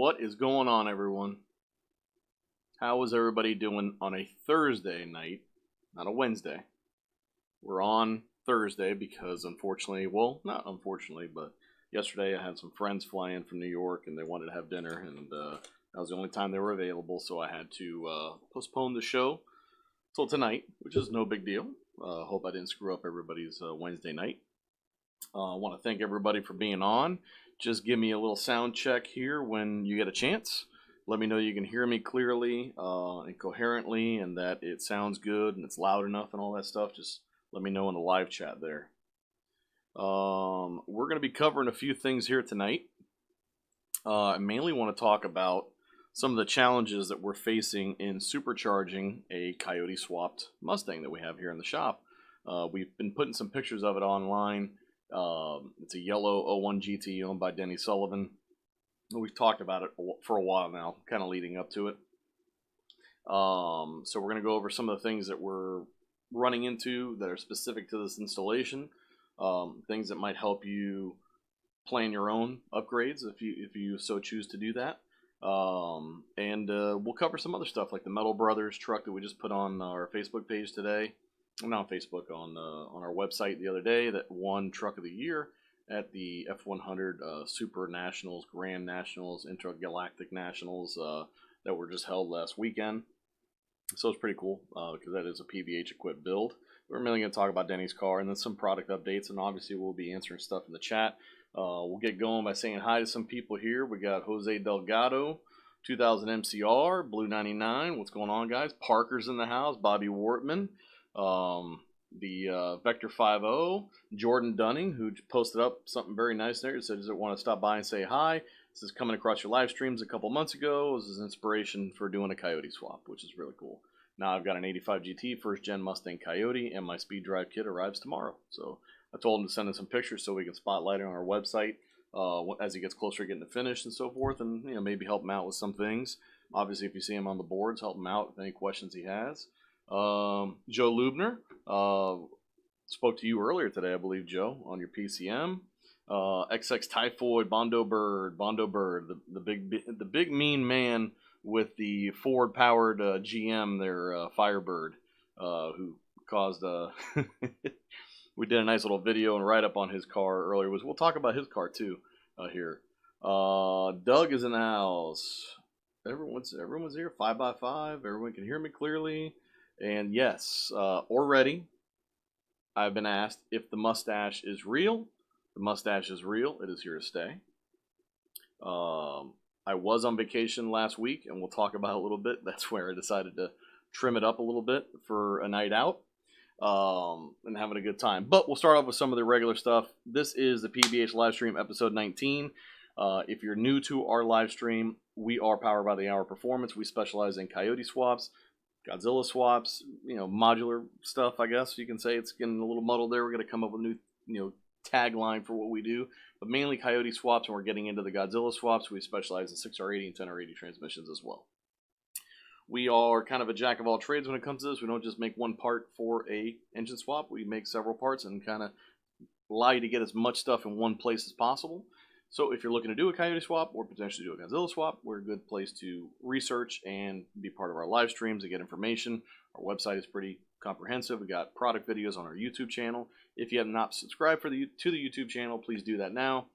What is going on, everyone? How is everybody doing on a Thursday night, not a Wednesday? We're on Thursday because unfortunately, well, not unfortunately, but yesterday I had some friends fly in from New York and they wanted to have dinner, and that was the only time they were available, so I had to postpone the show till tonight, which is no big deal. Hope I didn't screw up everybody's Wednesday night. I want to thank everybody for being on. Just give me a little sound check here when you get a chance. Let me know you can hear me clearly and coherently, and that it sounds good and it's loud enough and all that stuff. Just let me know in the live chat there. We're going to be covering a few things here tonight. I mainly want to talk about some of the challenges that we're facing in supercharging a Coyote swapped Mustang that we have here in the shop. We've been putting some pictures of it online. It's a yellow 01 GT owned by Denny Sullivan. We've talked about it for a while now, kind of leading up to it. So we're going to go over some of the things that we're running into that are specific to this installation. Things that might help you plan your own upgrades if you so choose to do that. And we'll cover some other stuff like the Metal Brothers truck that we just put on our Facebook page today. Not on Facebook, on our website the other day, that won Truck of the Year at the F100 Super Nationals, Grand Nationals, Intergalactic Nationals that were just held last weekend. So it's pretty cool because that is a PBH equipped build. We're mainly going to talk about Denny's car and then some product updates, and obviously we'll be answering stuff in the chat. We'll get going by saying hi to some people here. We got Jose Delgado, 2000 MCR, Blue 99. What's going on, guys? Parker's in the house. Bobby Wortman. The Vector 50, Jordan Dunning, who posted up something very nice there. He said, does it want to stop by and say hi? This is coming across your live streams a couple months ago. This is inspiration for doing a Coyote swap, which is really cool. Now I've got an 85 GT first gen Mustang Coyote, and my speed drive kit arrives tomorrow. So I told him to send in some pictures so we can spotlight it on our website as he gets closer to getting it finished and so forth, and maybe help him out with some things. Obviously, if you see him on the boards, help him out with any questions he has. Joe Lubner spoke to you earlier today, I believe, Joe, on your PCM. XX Typhoid, Bondo Bird, the big mean man with the Ford powered GM, their Firebird, who caused we did a nice little video and write up on his car earlier. We'll talk about his car too here. Doug is in the house. Everyone's here. 5x5. Everyone can hear me clearly. And yes, already I've been asked if the mustache is real. The mustache is real. It is here to stay. I was on vacation last week, and we'll talk about it a little bit. That's where I decided to trim it up a little bit for a night out and having a good time. But we'll start off with some of the regular stuff. This is the PBH live stream, episode 19. If you're new to our live stream, we are Powered by the Hour Performance. We specialize in Coyote swaps, Godzilla swaps, modular stuff, I guess you can say. It's getting a little muddled there. We're going to come up with a new, tagline for what we do. But mainly Coyote swaps, and we're getting into the Godzilla swaps. We specialize in 6R80 and 10R80 transmissions as well. We are kind of a jack of all trades when it comes to this. We don't just make one part for a engine swap. We make several parts and kind of allow you to get as much stuff in one place as possible. So if you're looking to do a Coyote swap or potentially do a Godzilla swap, we're a good place to research and be part of our live streams and get information. Our website is pretty comprehensive. We got product videos on our YouTube channel. If you have not subscribed to the YouTube channel, please do that now.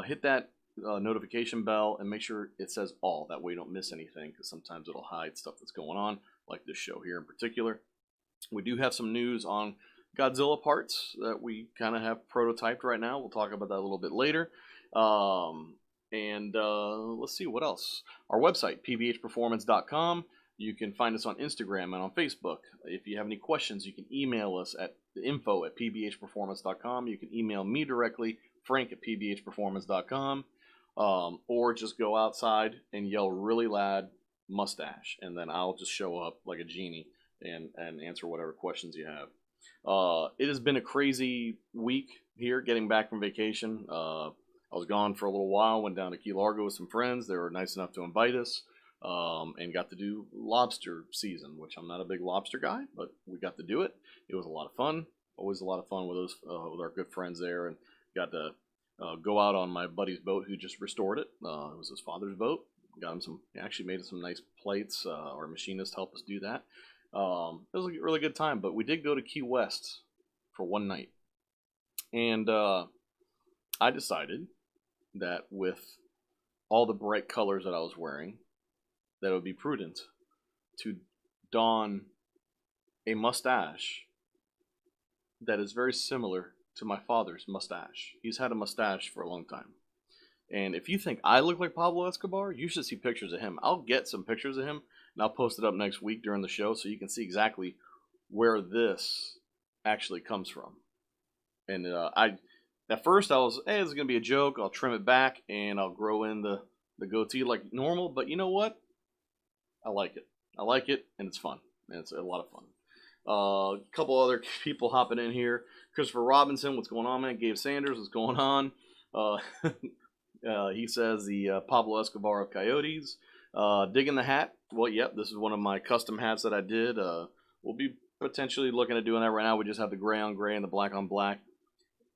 Hit that notification bell and make sure it says all. That way you don't miss anything, because sometimes it'll hide stuff that's going on, like this show here in particular. We do have some news on Godzilla parts that we kind of have prototyped right now. We'll talk about that a little bit later. Let's see what else. Our website, pbhperformance.com. You can find us on Instagram and on Facebook. If you have any questions, you can email us at info@pbhperformance.com. You can email me directly, frank@pbhperformance.com, or just go outside and yell really loud mustache, and then I'll just show up like a genie and answer whatever questions you have. It has been a crazy week here getting back from vacation. I was gone for a little while, went down to Key Largo with some friends. They were nice enough to invite us and got to do lobster season, which I'm not a big lobster guy, but we got to do it. It was a lot of fun. Always a lot of fun with us, with our good friends there, and got to go out on my buddy's boat who just restored it. It was his father's boat. Got him some. He actually made some nice plates. Our machinist helped us do that. It was a really good time. But we did go to Key West for one night, and I decided that with all the bright colors that I was wearing, that it would be prudent to don a mustache that is very similar to my father's mustache. He's had a mustache for a long time. And if you think I look like Pablo Escobar, you should see pictures of him. I'll get some pictures of him, and I'll post it up next week during the show so you can see exactly where this actually comes from. And at first I was, hey, this is going to be a joke. I'll trim it back, and I'll grow in the goatee like normal. But you know what? I like it. I like it, and it's fun. And it's a lot of fun. A couple other people hopping in here. Christopher Robinson, what's going on, man? Gabe Sanders, what's going on? He says the Pablo Escobar of Coyotes. Digging the hat. Well, yep, this is one of my custom hats that I did. We'll be potentially looking at doing that right now. We just have the gray on gray and the black on black.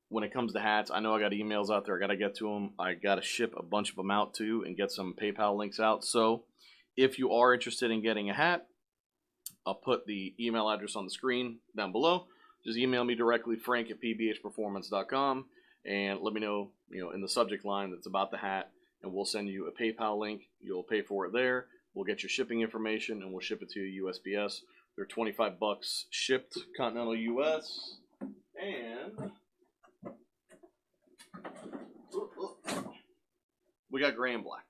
When it comes to hats, I know I got emails out there. I got to get to them. I got to ship a bunch of them out too and get some PayPal links out. So if you are interested in getting a hat, I'll put the email address on the screen down below. Just email me directly, frank@pbhperformance.com, and let me know, in the subject line that's about the hat, and we'll send you a PayPal link. You'll pay for it there. We'll get your shipping information, and we'll ship it to you USPS. They're $25 shipped, continental US, and we got gray and black.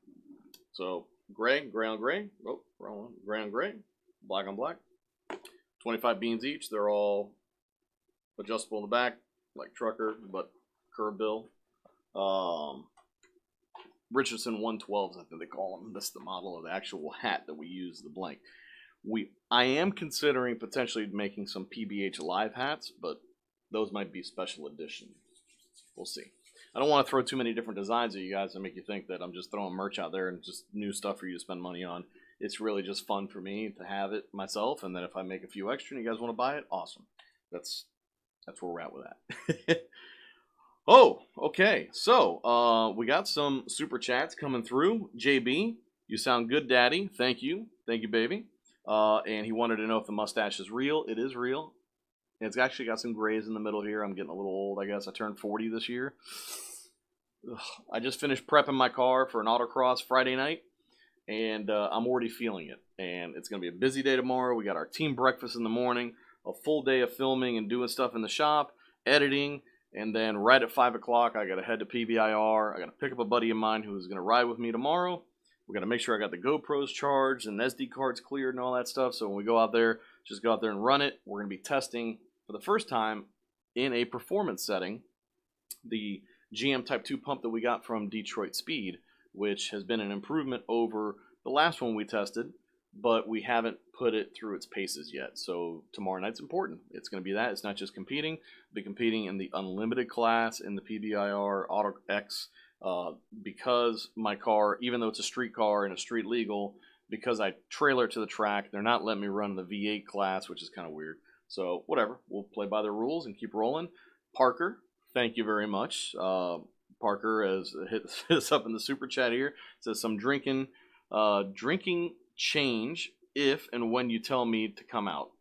So gray on gray. Oh, wrong one. Gray on gray. Black on black. 25 beans each. They're all adjustable in the back, like trucker, but curb bill. Richardson 112s, I think they call them. That's the model of the actual hat that we use, the blank. I am considering potentially making some PBH live hats, but those might be special edition. We'll see. I don't want to throw too many different designs at you guys and make you think that I'm just throwing merch out there and just new stuff for you to spend money on. It's really just fun for me to have it myself, and then if I make a few extra and you guys want to buy it, awesome. That's where we're at with that. Oh, okay. So we got some super chats coming through. JB, you sound good, Daddy. Thank you, baby. And he wanted to know if the mustache is real. It is real. It's actually got some grays in the middle here. I'm getting a little old, I guess. I turned 40 this year. Ugh, I just finished prepping my car for an autocross Friday night, and I'm already feeling it. And it's going to be a busy day tomorrow. We got our team breakfast in the morning, a full day of filming and doing stuff in the shop, editing, and then right at 5 o'clock, I got to head to PBIR. I got to pick up a buddy of mine who's going to ride with me tomorrow. We're going to make sure I got the GoPros charged and SD cards cleared and all that stuff. So when we go out there, just go out there and run it. We're going to be testing for the first time in a performance setting the GM Type 2 pump that we got from Detroit Speed, which has been an improvement over the last one we tested, but we haven't put it through its paces yet. So tomorrow night's important. It's going to be that. It's not just competing. We'll be competing in the unlimited class in the PBIR Auto X because my car, even though it's a street car and a street legal, because I trailer it to the track, they're not letting me run the V8 class, which is kind of weird. So whatever, we'll play by the rules and keep rolling. Parker, thank you very much. Parker has hit us up in the super chat here. Says some drinking change if and when you tell me to come out.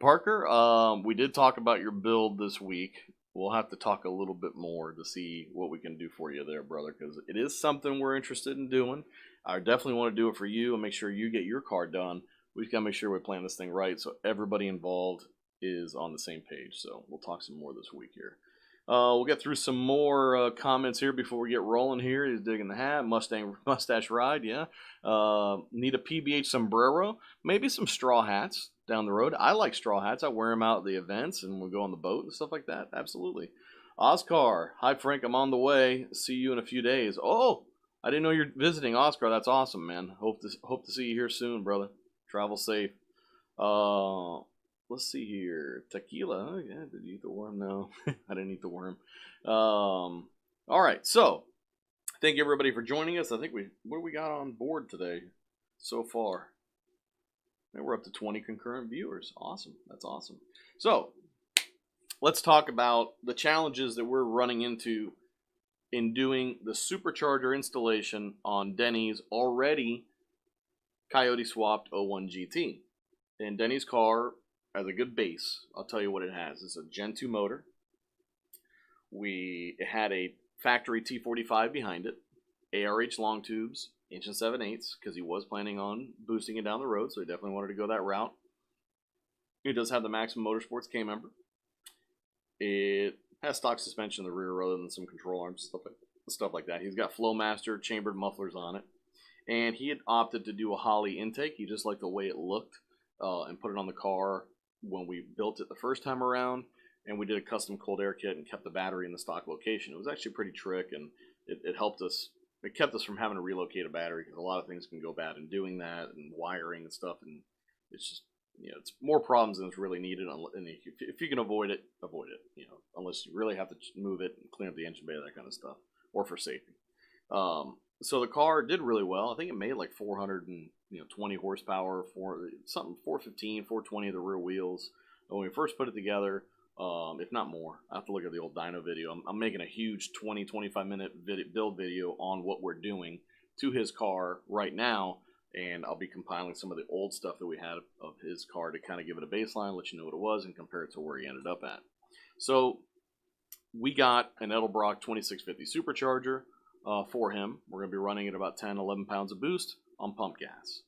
Parker, we did talk about your build this week. We'll have to talk a little bit more to see what we can do for you there, brother, because it is something we're interested in doing. I definitely want to do it for you and make sure you get your car done. We just got to make sure we plan this thing right so everybody involved is on the same page. So we'll talk some more this week here. We'll get through some more comments here before we get rolling here. He's digging the hat. Mustache ride, yeah. Need a PBH sombrero. Maybe some straw hats down the road. I like straw hats. I wear them out at the events and we go on the boat and stuff like that. Absolutely. Oscar, hi Frank, I'm on the way. See you in a few days. Oh, I didn't know you're visiting, Oscar. That's awesome, man. Hope to see you here soon, brother. Travel safe. Let's see here. Tequila. Oh, yeah. Did you eat the worm? No, I didn't eat the worm. All right. So, thank you everybody for joining us. I think what do we got on board today so far? And we're up to 20 concurrent viewers. Awesome. That's awesome. So, let's talk about the challenges that we're running into in doing the supercharger installation on Denny's already Coyote swapped 01 GT. And Denny's car has a good base. I'll tell you what it has. It's a Gen 2 motor. It had a factory T45 behind it, ARH long tubes, 1 7/8, because he was planning on boosting it down the road, so he definitely wanted to go that route. It does have the Maximum Motorsports K-member. It has stock suspension in the rear rather than some control arms, stuff like that. He's got Flowmaster chambered mufflers on it. And he had opted to do a Holley intake. He just liked the way it looked and put it on the car when we built it the first time around. And we did a custom cold air kit and kept the battery in the stock location. It was actually pretty trick, and it helped us. It kept us from having to relocate a battery because a lot of things can go bad in doing that, and wiring and stuff. And it's just, it's more problems than it's really needed. And if you can avoid it, avoid it. Unless you really have to move it and clean up the engine bay, that kind of stuff, or for safety. So the car did really well. I think it made like 420 horsepower, 415, 420 of the rear wheels. And when we first put it together, if not more, I have to look at the old dyno video. I'm making a huge 20-25 minute build video on what we're doing to his car right now, and I'll be compiling some of the old stuff that we had of his car to kind of give it a baseline, let you know what it was, and compare it to where he ended up at. So we got an Edelbrock 2650 supercharger for him. We're going to be running at about 10-11 pounds of boost on pump gas.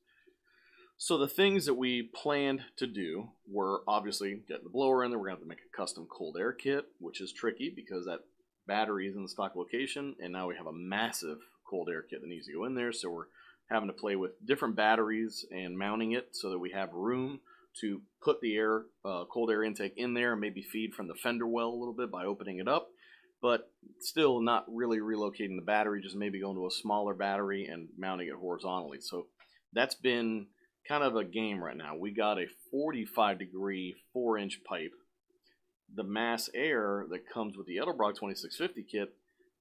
So the things that we planned to do were obviously get the blower in there. We're going to have to make a custom cold air kit, which is tricky because that battery is in the stock location, and now we have a massive cold air kit that needs to go in there. So we're having to play with different batteries and mounting it so that we have room to put the cold air intake in there and maybe feed from the fender well a little bit by opening it up, but still not really relocating the battery, just maybe going to a smaller battery and mounting it horizontally. So that's been kind of a game right now. We got a 45-degree 4-inch pipe. The mass air that comes with the Edelbrock 2650 kit,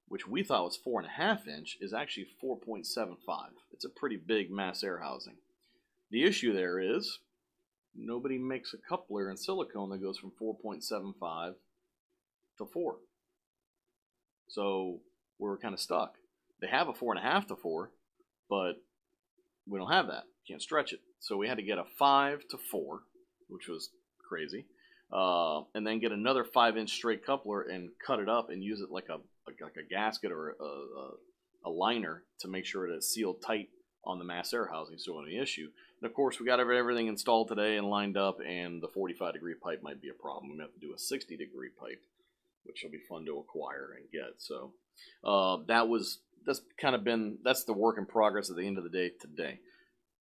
which we thought was 4.5 inch, is actually 4.75. It's a pretty big mass air housing. The issue there is nobody makes a coupler in silicone that goes from 4.75 to 4. So we're kind of stuck. They have a 4.5 to 4, but we don't have that. Can't stretch it. So we had to get a 5 to 4, which was crazy, and then get another 5-inch straight coupler and cut it up and use it like a gasket or a liner to make sure that it's sealed tight on the mass air housing so any issue. And of course, we got everything installed today and lined up, and the 45-degree pipe might be a problem. We have to do a 60-degree pipe, which will be fun to acquire and get. So that's the work in progress at the end of the day today.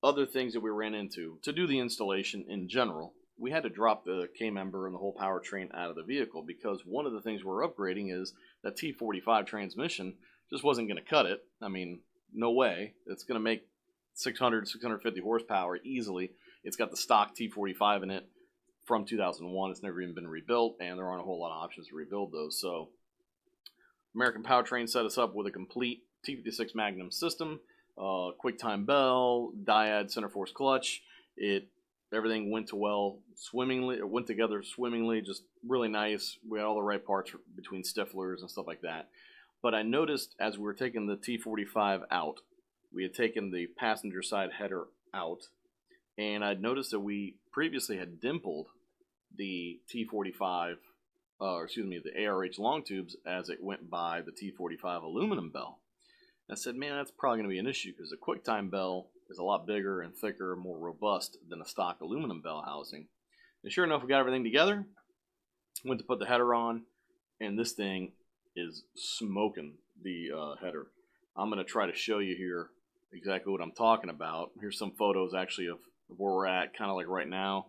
Other things that we ran into to do the installation in general, we had to drop the K-member and the whole powertrain out of the vehicle because one of the things we're upgrading is that T45 transmission just wasn't going to cut it. I mean, no way. It's going to make 600, 650 horsepower easily. It's got the stock T45 in it from 2001. It's never even been rebuilt, and there aren't a whole lot of options to rebuild those. So American Powertrain set us up with a complete T56 Magnum system. QuickTime bell, diad center force clutch. Everything went swimmingly. It went together swimmingly, just really nice. We had all the right parts between stiflers and stuff like that. But I noticed as we were taking the T45 out, we had taken the passenger side header out, and I'd noticed that we previously had dimpled the T45, the ARH long tubes as it went by the T45 aluminum bell. I said, man, that's probably going to be an issue because the QuickTime bell is a lot bigger and thicker and more robust than a stock aluminum bell housing. And sure enough, we got everything together, went to put the header on, and this thing is smoking the header. I'm going to try to show you here exactly what I'm talking about. Here's some photos actually of where we're at, kind of like right now,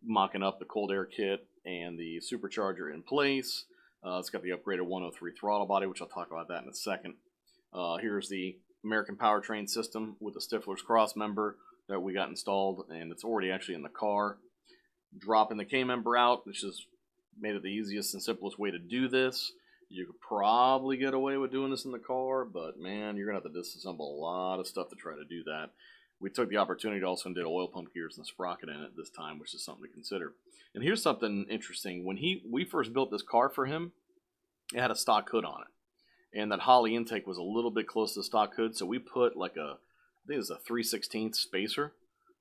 mocking up the cold air kit and the supercharger in place. It's got the upgraded 103 throttle body, which I'll talk about that in a second. Here's the American Powertrain system with the Stifler's cross member that we got installed, and it's already actually in the car. Dropping the K-member out, which has made it the easiest and simplest way to do this. You could probably get away with doing this in the car, but man, you're going to have to disassemble a lot of stuff to try to do that. We took the opportunity to also did oil pump gears and a sprocket in it this time, which is something to consider. And here's something interesting. When we first built this car for him, it had a stock hood on it. and that Holley intake was a little bit close to the stock hood, so we put like I think it's a 3/16 spacer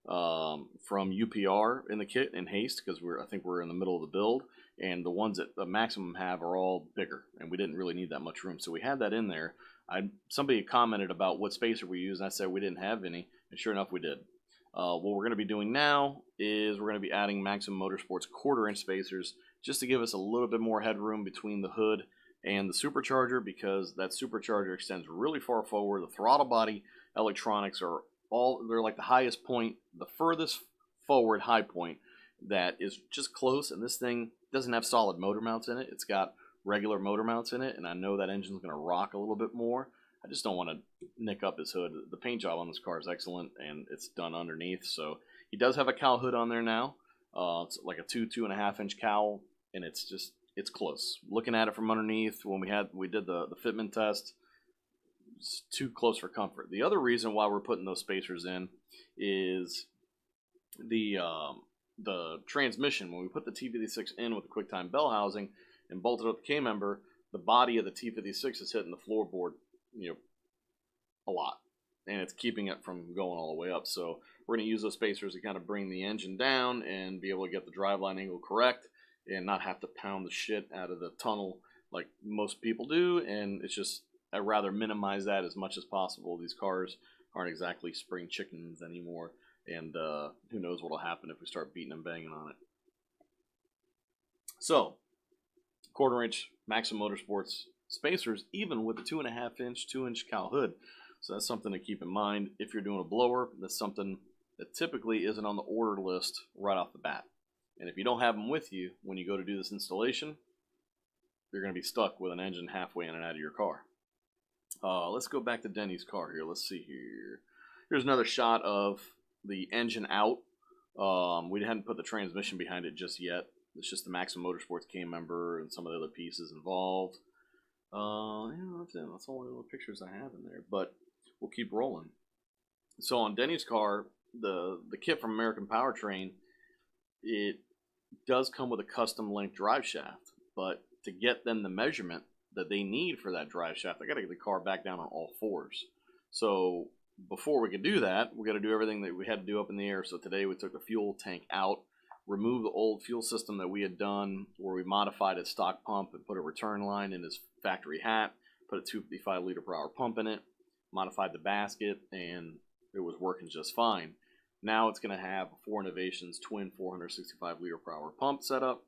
from UPR in the kit in haste, because I think we're in the middle of the build, and the ones that the Maximum have are all bigger, and we didn't really need that much room, so we had that in there. Somebody commented about what spacer we used, and I said we didn't have any, and sure enough we did. What we're going to be doing now is we're going to be adding Maximum Motorsports 1/4-inch spacers just to give us a little bit more headroom between the hood and the supercharger, because that supercharger extends really far forward. The throttle body electronics are they're like the highest point, the furthest forward high point that is just close, and this thing doesn't have solid motor mounts in it. It's got regular motor mounts in it, and I know that engine's going to rock a little bit more. I just don't want to nick up his hood. The paint job on this car is excellent, and it's done underneath. So he does have a cowl hood on there now. It's like a 2.5 inch cowl, and it's close. Looking at it from underneath, when we did the fitment test, it's too close for comfort. The other reason why we're putting those spacers in is the transmission. When we put the T56 in with the QuickTime bell housing and bolted up the K-member, the body of the T56 is hitting the floorboard, a lot, and it's keeping it from going all the way up. So we're going to use those spacers to kind of bring the engine down and be able to get the driveline angle correct and not have to pound the shit out of the tunnel like most people do. And it's just, I'd rather minimize that as much as possible. These cars aren't exactly spring chickens anymore, and who knows what will happen if we start beating and banging on it. So 1/4-inch Maximum Motorsports spacers, even with the 2.5 inch, 2-inch cowl hood. So that's something to keep in mind if you're doing a blower. That's something that typically isn't on the order list right off the bat. And if you don't have them with you when you go to do this installation, you're going to be stuck with an engine halfway in and out of your car. Let's go back to Denny's car here. Let's see here. Here's another shot of the engine out. We hadn't put the transmission behind it just yet. It's just the Maximum Motorsports K-member and some of the other pieces involved. That's it. That's all the pictures I have in there, but we'll keep rolling. So on Denny's car, the kit from American Powertrain, it does come with a custom length drive shaft, but to get them the measurement that they need for that drive shaft, I got to get the car back down on all fours. So before we can do that, we got to do everything that we had to do up in the air. So today we took the fuel tank out, removed the old fuel system that we had done, where we modified a stock pump and put a return line in his factory hat, put a 255 liter per hour pump in it, modified the basket, and it was working just fine. Now it's going to have a 4 Innovations twin 465 liter per hour pump setup,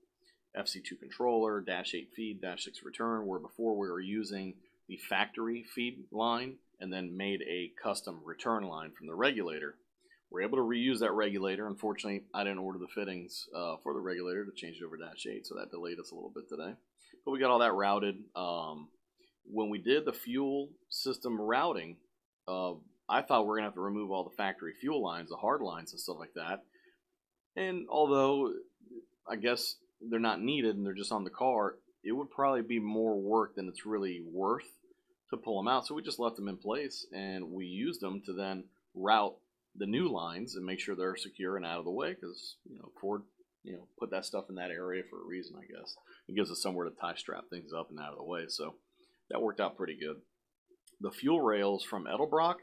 FC2 controller, dash 8 feed, dash 6 return, where before we were using the factory feed line and then made a custom return line from the regulator. We're able to reuse that regulator. Unfortunately, I didn't order the fittings for the regulator to change it over dash 8, so that delayed us a little bit today. But we got all that routed. When we did the fuel system routing, I thought we were going to have to remove all the factory fuel lines, the hard lines and stuff like that. And although I guess they're not needed and they're just on the car, it would probably be more work than it's really worth to pull them out. So we just left them in place, and we used them to then route the new lines and make sure they're secure and out of the way, because Ford put that stuff in that area for a reason, I guess. It gives us somewhere to tie strap things up and out of the way, so that worked out pretty good. The fuel rails from Edelbrock,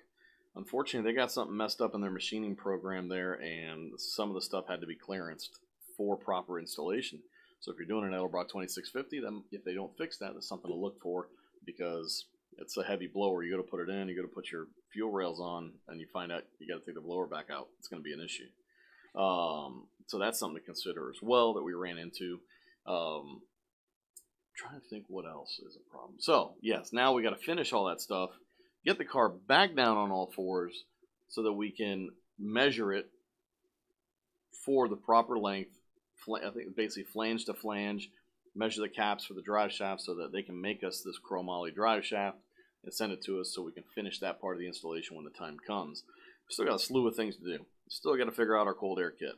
unfortunately, they got something messed up in their machining program there, and some of the stuff had to be clearanced for proper installation. So if you're doing an Edelbrock 2650, then if they don't fix that, that's something to look for, because it's a heavy blower. You got to put it in, you got to put your fuel rails on, and you find out you got to take the blower back out. It's going to be an issue. So that's something to consider as well that we ran into. Trying to think what else is a problem. So yes, now we got to finish all that stuff, get the car back down on all fours so that we can measure it for the proper length. I think basically flange to flange, measure the caps for the drive shaft so that they can make us this chromoly drive shaft and send it to us so we can finish that part of the installation when the time comes. We still got a slew of things to do. Still got to figure out our cold air kit.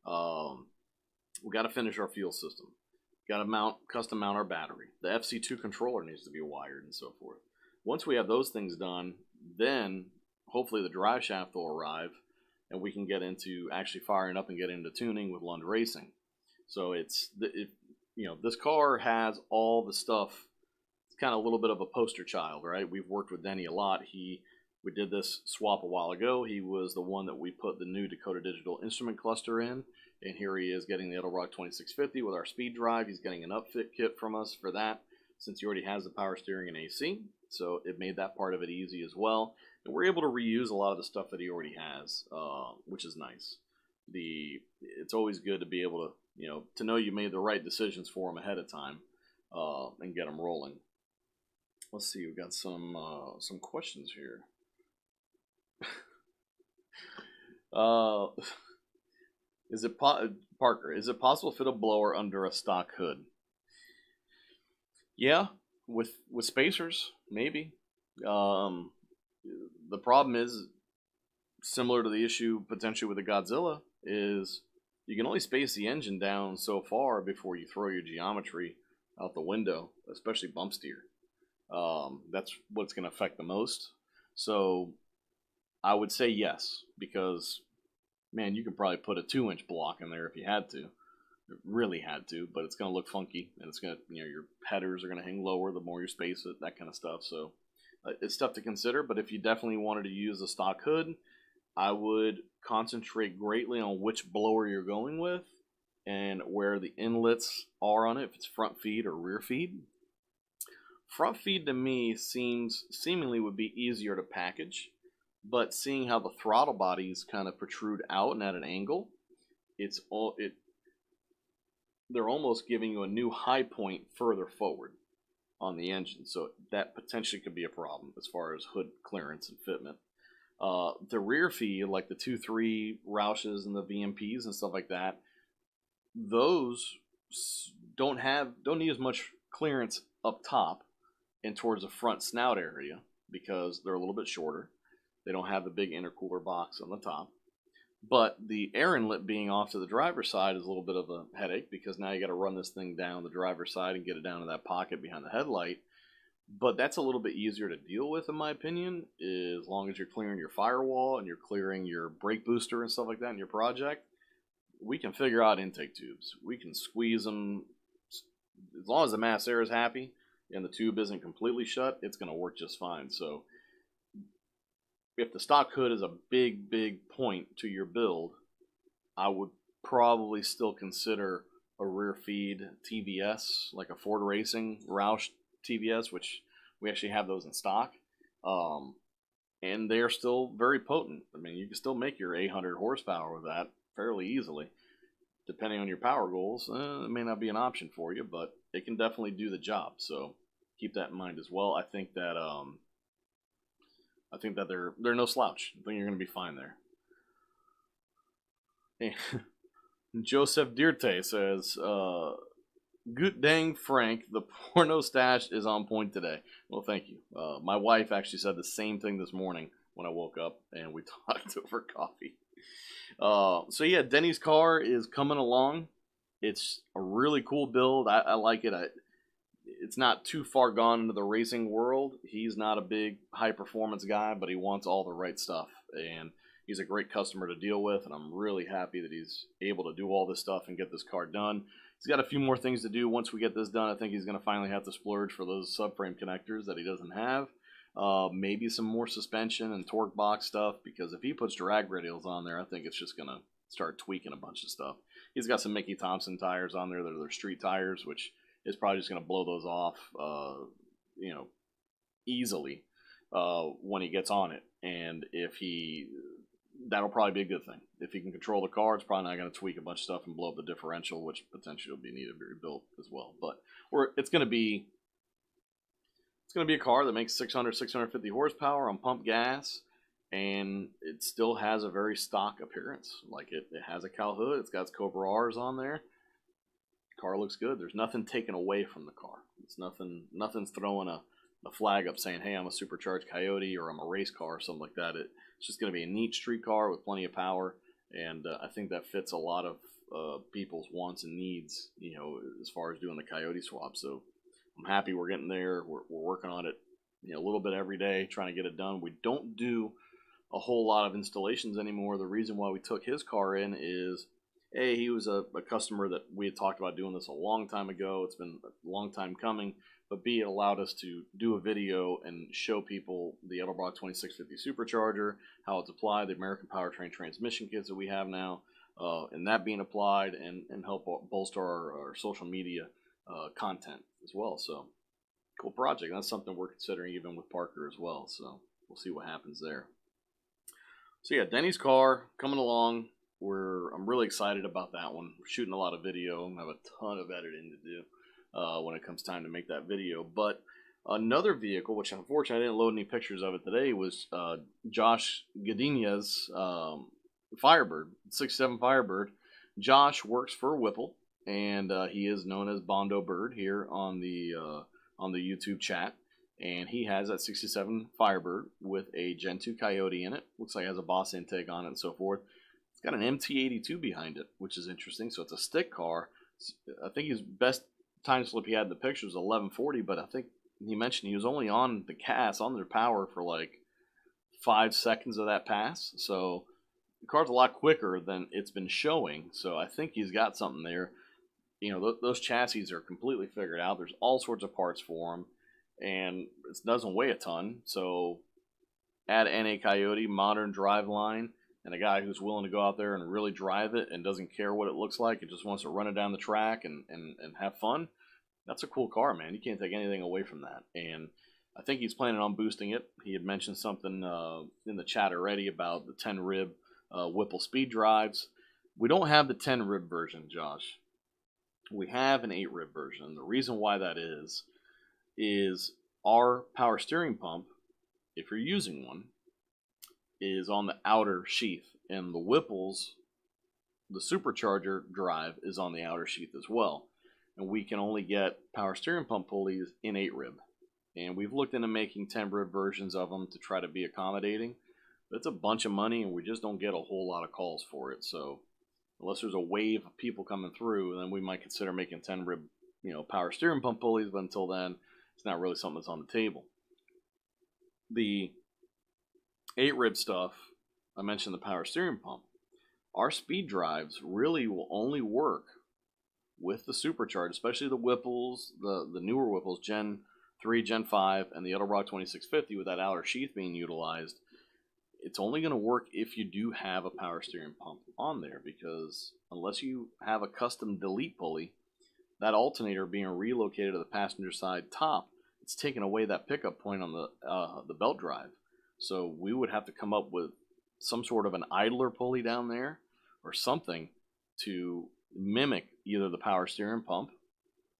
We got to finish our fuel system. Got to custom mount our battery. The FC2 controller needs to be wired and so forth. Once we have those things done, then hopefully the drive shaft will arrive and we can get into actually firing up and get into tuning with Lund Racing. So this car has all the stuff it's kind of a little bit of a poster child, right? We've worked with Denny a lot. We did this swap a while ago. He was the one that we put the new Dakota Digital instrument cluster in, and here he is getting the Edelrock 2650 with our speed drive. He's getting an upfit kit from us for that, since he already has the power steering and AC, so it made that part of it easy as well. And we're able to reuse a lot of the stuff that he already has, which is nice. It's always good to be able to, to know you made the right decisions for him ahead of time, and get them rolling. Let's see, we've got some questions here. Parker, is it possible to fit a blower under a stock hood? Yeah, with spacers, maybe. The problem is similar to the issue potentially with the Godzilla, is you can only space the engine down so far before you throw your geometry out the window, especially bump steer. That's what's going to affect the most. So I would say yes, because man, you could probably put a 2-inch block in there if you had to. Really had to, but it's going to look funky, and it's going to, your headers are going to hang lower the more you space it, that kind of stuff. So it's stuff to consider, but if you definitely wanted to use a stock hood, I would concentrate greatly on which blower you're going with and where the inlets are on it, if it's front feed or rear feed. Front feed to me seemingly would be easier to package, but seeing how the throttle bodies kind of protrude out and at an angle, they're almost giving you a new high point further forward on the engine, so that potentially could be a problem as far as hood clearance and fitment. The rear feed, like the 2.3 Roushes and the VMPs and stuff like that, those don't need as much clearance up top and towards the front snout area because they're a little bit shorter. They don't have the big intercooler box on the top. But the air inlet being off to the driver's side is a little bit of a headache, because now you got to run this thing down the driver's side and get it down to that pocket behind the headlight. But that's a little bit easier to deal with, in my opinion, as long as you're clearing your firewall and you're clearing your brake booster and stuff like that in your project. We can figure out intake tubes. We can squeeze them. As long as the mass air is happy and the tube isn't completely shut, it's going to work just fine. So if the stock hood is a big, big point to your build, I would probably still consider a rear feed TVS, like a Ford Racing Roush TVS, which we actually have those in stock. And they are still very potent. I mean, you can still make your 800 horsepower with that fairly easily. Depending on your power goals, it may not be an option for you, but it can definitely do the job. So keep that in mind as well. I think that they're no slouch. I think you're going to be fine there. Hey, Joseph Dirte says, "Good dang Frank, the porno stash is on point today." Well, thank you. My wife actually said the same thing this morning when I woke up, and we talked over coffee. So yeah, Denny's car is coming along. It's a really cool build. I like it. It's not too far gone into the racing world. He's not a big high performance guy, but he wants all the right stuff, and he's a great customer to deal with, and I'm really happy that he's able to do all this stuff and get this car done. He's got a few more things to do. Once we get this done, I think he's going to finally have to splurge for those subframe connectors that he doesn't have. Maybe some more suspension and torque box stuff, because if he puts drag radials on there, I think it's just going to start tweaking a bunch of stuff. He's got some Mickey Thompson tires on there that are their street tires, which is probably just going to blow those off, easily when he gets on it. And that'll probably be a good thing. If he can control the car, it's probably not going to tweak a bunch of stuff and blow up the differential, which potentially will be needed to be rebuilt as well. But it's going to be a car that makes 650 horsepower on pump gas, and it still has a very stock appearance. Like it has a cowl hood, it's got its Cobra R's on there. The car looks good. There's nothing taken away from the car. It's nothing's throwing a flag up saying, "Hey, I'm a supercharged Coyote," or "I'm a race car," or something like that. It's just going to be a neat street car with plenty of power, and I think that fits a lot of people's wants and needs, as far as doing the Coyote swap. So I'm happy we're getting there. We're working on it, a little bit every day, trying to get it done. We don't do a whole lot of installations anymore. The reason why we took his car in is A, he was a customer that we had talked about doing this a long time ago. It's been a long time coming. But B, it allowed us to do a video and show people the Edelbrock 2650 Supercharger, how it's applied, the American Powertrain transmission kits that we have now, and that being applied, and help bolster our social media content as well. So, cool project. That's something we're considering even with Parker as well. So, we'll see what happens there. So, yeah, Denny's car coming along. I'm really excited about that one. We're shooting a lot of video. I have a ton of editing to do when it comes time to make that video. But another vehicle, which unfortunately I didn't load any pictures of it today, was Josh Gadinya's Firebird, 67 Firebird. Josh works for Whipple, and he is known as Bondo Bird here on the YouTube chat. And he has that 67 Firebird with a Gen 2 Coyote in it. Looks like it has a Boss intake on it and so forth. It's got an MT82 behind it, which is interesting. So it's a stick car. I think his best time slip he had in the picture was 1140, but I think he mentioned he was only on the gas, on their power for like 5 seconds of that pass. So the car's a lot quicker than it's been showing. So I think he's got something there. You know, those chassis are completely figured out. There's all sorts of parts for them, and it doesn't weigh a ton. So add NA Coyote, modern driveline, and a guy who's willing to go out there and really drive it and doesn't care what it looks like and just wants to run it down the track and have fun. That's a cool car, man. You can't take anything away from that. And I think he's planning on boosting it. He had mentioned something in the chat already about the 10 rib Whipple speed drives. We don't have the 10 rib version, Josh. We have an 8 rib version. The reason why that is our power steering pump, if you're using one, is on the outer sheath, and the Whipple's, the Supercharger drive, is on the outer sheath as well. And we can only get power steering pump pulleys in 8 rib. And we've looked into making 10 rib versions of them to try to be accommodating. But it's a bunch of money, and we just don't get a whole lot of calls for it. So unless there's a wave of people coming through, then we might consider making 10 rib, power steering pump pulleys. But until then, it's not really something that's on the table. The 8 rib stuff, I mentioned the power steering pump. Our speed drives really will only work with the Supercharged, especially the Whipples, the newer Whipples, Gen 3, Gen 5, and the Edelbrock 2650 with that outer sheath being utilized. It's only going to work if you do have a power steering pump on there, because unless you have a custom delete pulley, that alternator being relocated to the passenger side top, it's taking away that pickup point on the belt drive. So we would have to come up with some sort of an idler pulley down there or something to mimic either the power steering pump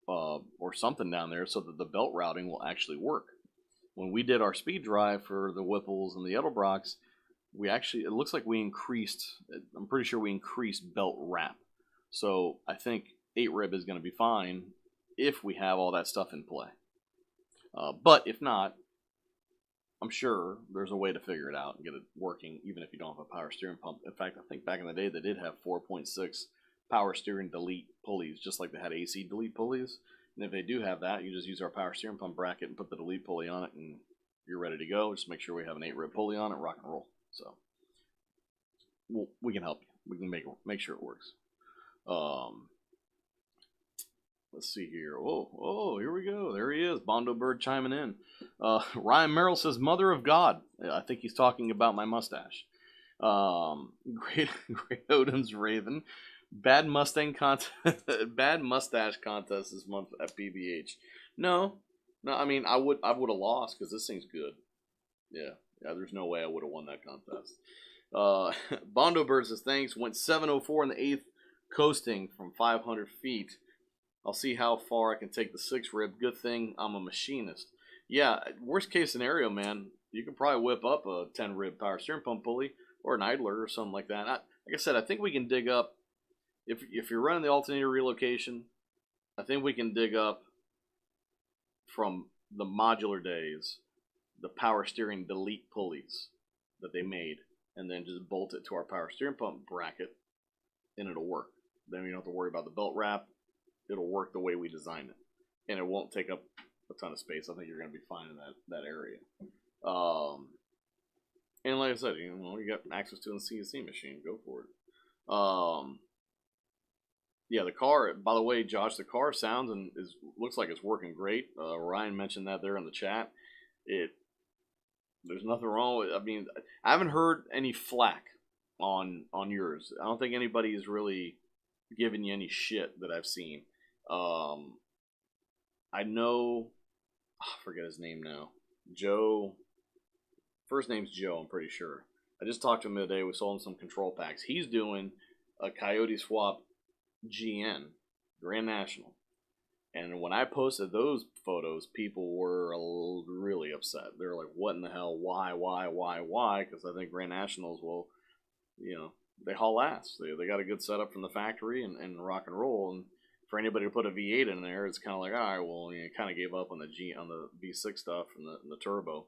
or something down there so that the belt routing will actually work. When we did our speed drive for the Whipples and the Edelbrocks, it looks like we increased, I'm pretty sure we increased belt wrap. So I think 8 rib is going to be fine if we have all that stuff in play. But if not, I'm sure there's a way to figure it out and get it working, even if you don't have a power steering pump. In fact, I think back in the day they did have 4.6 power steering delete pulleys, just like they had AC delete pulleys. And if they do have that, you just use our power steering pump bracket and put the delete pulley on it, and you're ready to go. Just make sure we have an 8 rib pulley on it, rock and roll. So we can help you. We can make sure it works. Let's see here. Oh, here we go. There he is. Bondo Bird chiming in. Ryan Merrill says, Mother of God. I think he's talking about my mustache. Great Odom's Raven. Bad mustache contest this month at PBH. No, I mean, I would have lost because this thing's good. Yeah, there's no way I would have won that contest. Bondo Bird says, thanks. Went 704 in the 8th, coasting from 500 feet. I'll see how far I can take the 6 rib. Good thing I'm a machinist. Yeah, worst case scenario, man, you can probably whip up a 10 rib power steering pump pulley or an idler or something like that. Like I said, I think we can dig up, if you're running the alternator relocation, I think we can dig up from the modular days the power steering delete pulleys that they made, and then just bolt it to our power steering pump bracket, and it'll work. Then you don't have to worry about the belt wrap. It'll work the way we design it, and it won't take up a ton of space. I think you're going to be fine in that area. And like I said, you got access to the CNC machine. Go for it. Yeah, the car. By the way, Josh, the car sounds and looks like it's working great. Ryan mentioned that there in the chat. It There's nothing wrong with. I mean, I haven't heard any flack on yours. I don't think anybody's really given you any shit that I've seen. Um, I know. I forget his name now. Joe. First name's Joe. I'm pretty sure. I just talked to him the other day. We sold him some control packs. He's doing a Coyote swap GN Grand National. And when I posted those photos, people were really upset. They were like, "What in the hell? Why?" Because I think Grand Nationals will, they haul ass. They got a good setup from the factory and rock and roll. And for anybody to put a V8 in there, it's kind of like, all right, well, you kind of gave up on the V6 stuff and the turbo.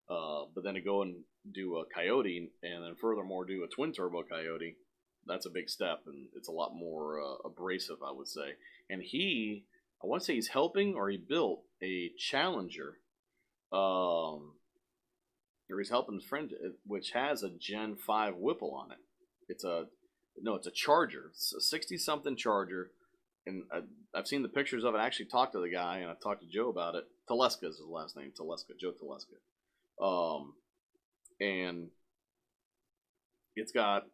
But then to go and do a Coyote and then furthermore do a twin turbo Coyote, that's a big step, and it's a lot more abrasive, I would say. And I want to say he's helping or he built a Challenger, or he's helping his friend, which has a Gen 5 Whipple on it. It's a Charger. It's a 60-something Charger, and I've seen the pictures of it. I actually talked to the guy, and I talked to Joe about it. Teleska is his last name, Joe Teleska. And it's got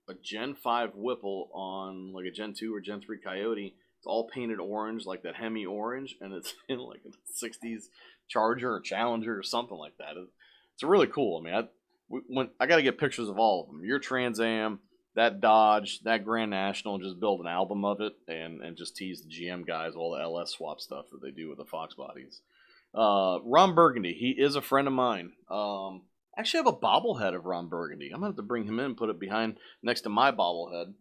a Gen 5 Whipple on like a Gen 2 or Gen 3 Coyote. It's all painted orange, like that Hemi orange, and it's in like a 60s Charger or Challenger or something like that. It's really cool. I mean, I got to get pictures of all of them. Your Trans Am, that Dodge, that Grand National, and just build an album of it and just tease the GM guys all the LS swap stuff that they do with the Fox bodies. Ron Burgundy, he is a friend of mine. I actually have a bobblehead of Ron Burgundy. I'm going to have to bring him in, put it behind next to my bobblehead.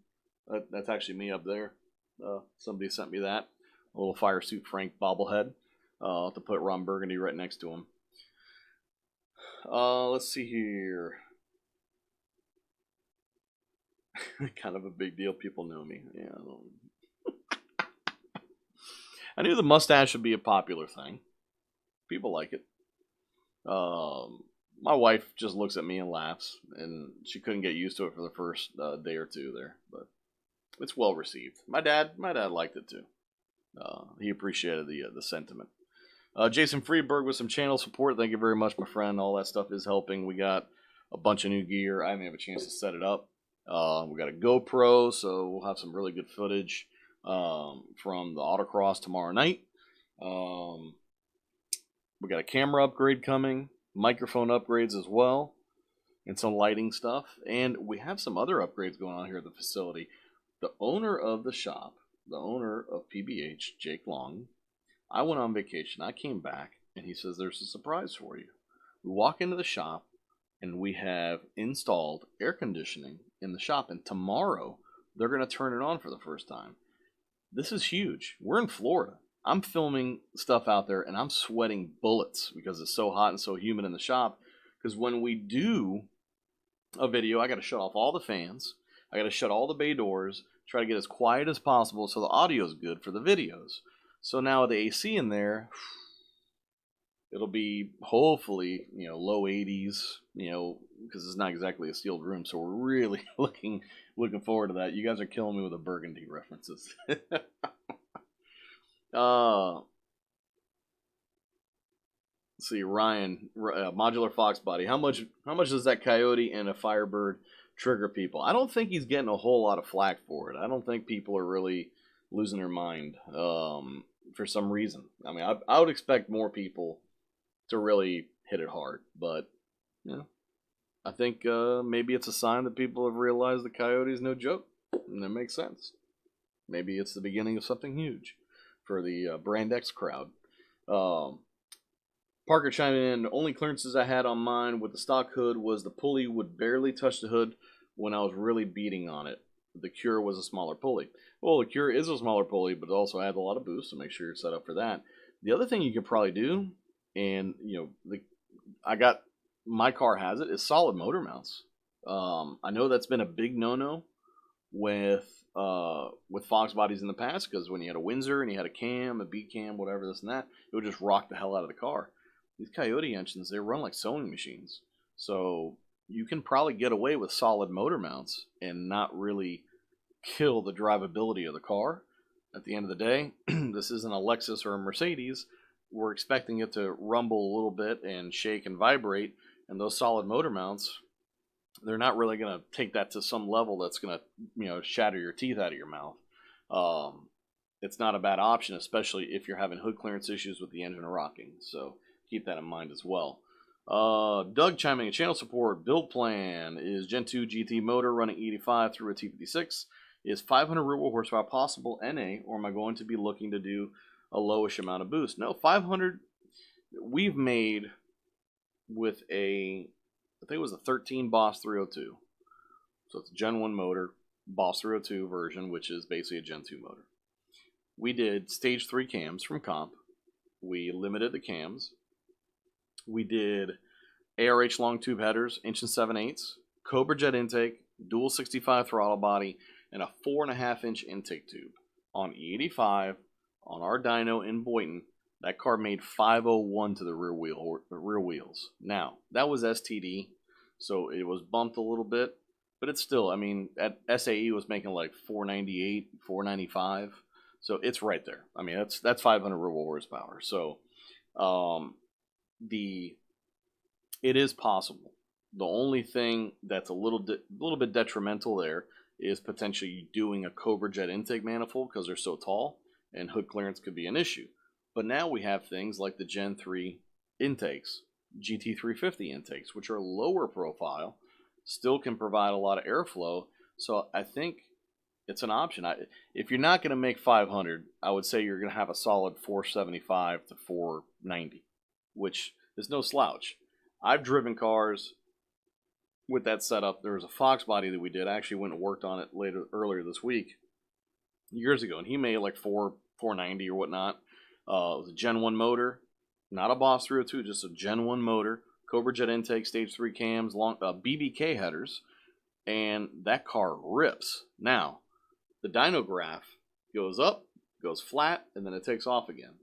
That's actually me up there. Somebody sent me that. A little Fire Suit Frank bobblehead. I'll have to put Ron Burgundy right next to him. Let's see here. Kind of a big deal. People know me. Yeah. I knew the mustache would be a popular thing. People like it. My wife just looks at me and laughs, and she couldn't get used to it for the first day or two there, but it's well received. My dad liked it too. He appreciated the sentiment. Jason Freeberg with some channel support. Thank you very much, my friend. All that stuff is helping. We got a bunch of new gear. I haven't had a chance to set it up. We got a GoPro, so we'll have some really good footage from the autocross tomorrow night. We got a camera upgrade coming, microphone upgrades as well, and some lighting stuff. And we have some other upgrades going on here at the facility. The owner of the shop, the owner of PBH, Jake Long, I went on vacation. I came back, and he says, there's a surprise for you. We walk into the shop, and we have installed air conditioning in the shop. And tomorrow, they're going to turn it on for the first time. This is huge. We're in Florida. I'm filming stuff out there, and I'm sweating bullets because it's so hot and so humid in the shop. Because when we do a video, I got to shut off all the fans. I got to shut all the bay doors, try to get as quiet as possible so the audio is good for the videos. So now with the AC in there, it'll be hopefully, low 80s, because it's not exactly a sealed room. So we're really looking forward to that. You guys are killing me with the Burgundy references. Let's see, Ryan, Modular Fox Body. How much does that Coyote and a Firebird trigger people? I don't think he's getting a whole lot of flack for it. I don't think people are really losing their mind for some reason. I mean, I would expect more people to really hit it hard, but I think maybe it's a sign that people have realized the Coyote is no joke, and that makes sense. Maybe it's the beginning of something huge for the Brand X crowd. Parker chiming in, the only clearances I had on mine with the stock hood was the pulley would barely touch the hood when I was really beating on it. The Cure was a smaller pulley. Well, the Cure is a smaller pulley, but it also adds a lot of boost, so make sure you're set up for that. The other thing you could probably do, and my car has it, is solid motor mounts. I know that's been a big no-no with Fox bodies in the past, because when you had a Windsor and you had a cam, a B cam, whatever, this and that, it would just rock the hell out of the car. These Coyote engines, they run like sewing machines. So you can probably get away with solid motor mounts and not really kill the drivability of the car. at the end of the day, this isn't a Lexus or a Mercedes. We're expecting it to rumble a little bit and shake and vibrate, and those solid motor mounts, they're not really going to take that to some level that's going to, shatter your teeth out of your mouth. It's not a bad option, especially if you're having hood clearance issues with the engine rocking. So keep that in mind as well. Doug chiming in channel support. Build plan is Gen 2 GT motor running 85 through a T56. Is 500 rear wheel horsepower possible NA, or am I going to be looking to do a lowish amount of boost? No, 500 we've made with I think it was a 13 Boss 302. So it's a Gen 1 motor, Boss 302 version, which is basically a Gen 2 motor. We did stage 3 cams from comp. We limited the cams. We did ARH long tube headers, 1 7/8, Cobra jet intake, dual 65 throttle body, and a 4.5-inch intake tube on E85 on our dyno in Boynton. That car made 501 to the rear wheels. Now, that was STD, so it was bumped a little bit, but it's still, at SAE was making like 498, 495, so it's right there. That's 500 rear wheel horsepower. So, it is possible. The only thing that's a little bit detrimental there is potentially doing a Cobra jet intake manifold because they're so tall, and hood clearance could be an issue. But now we have things like the Gen 3 intakes, GT350 intakes, which are lower profile, still can provide a lot of airflow. So I think it's an option. If you're not going to make 500, I would say you're going to have a solid 475 to 490, which is no slouch. I've driven cars with that setup. There was a Fox body that we did. I actually went and worked on it earlier this week, years ago, and he made like 490 or whatnot. It was a Gen 1 motor, not a Boss 302, just a Gen 1 motor, Cobra jet intake, stage 3 cams, long BBK headers, and that car rips. Now, the dyno graph goes up, goes flat, and then it takes off again.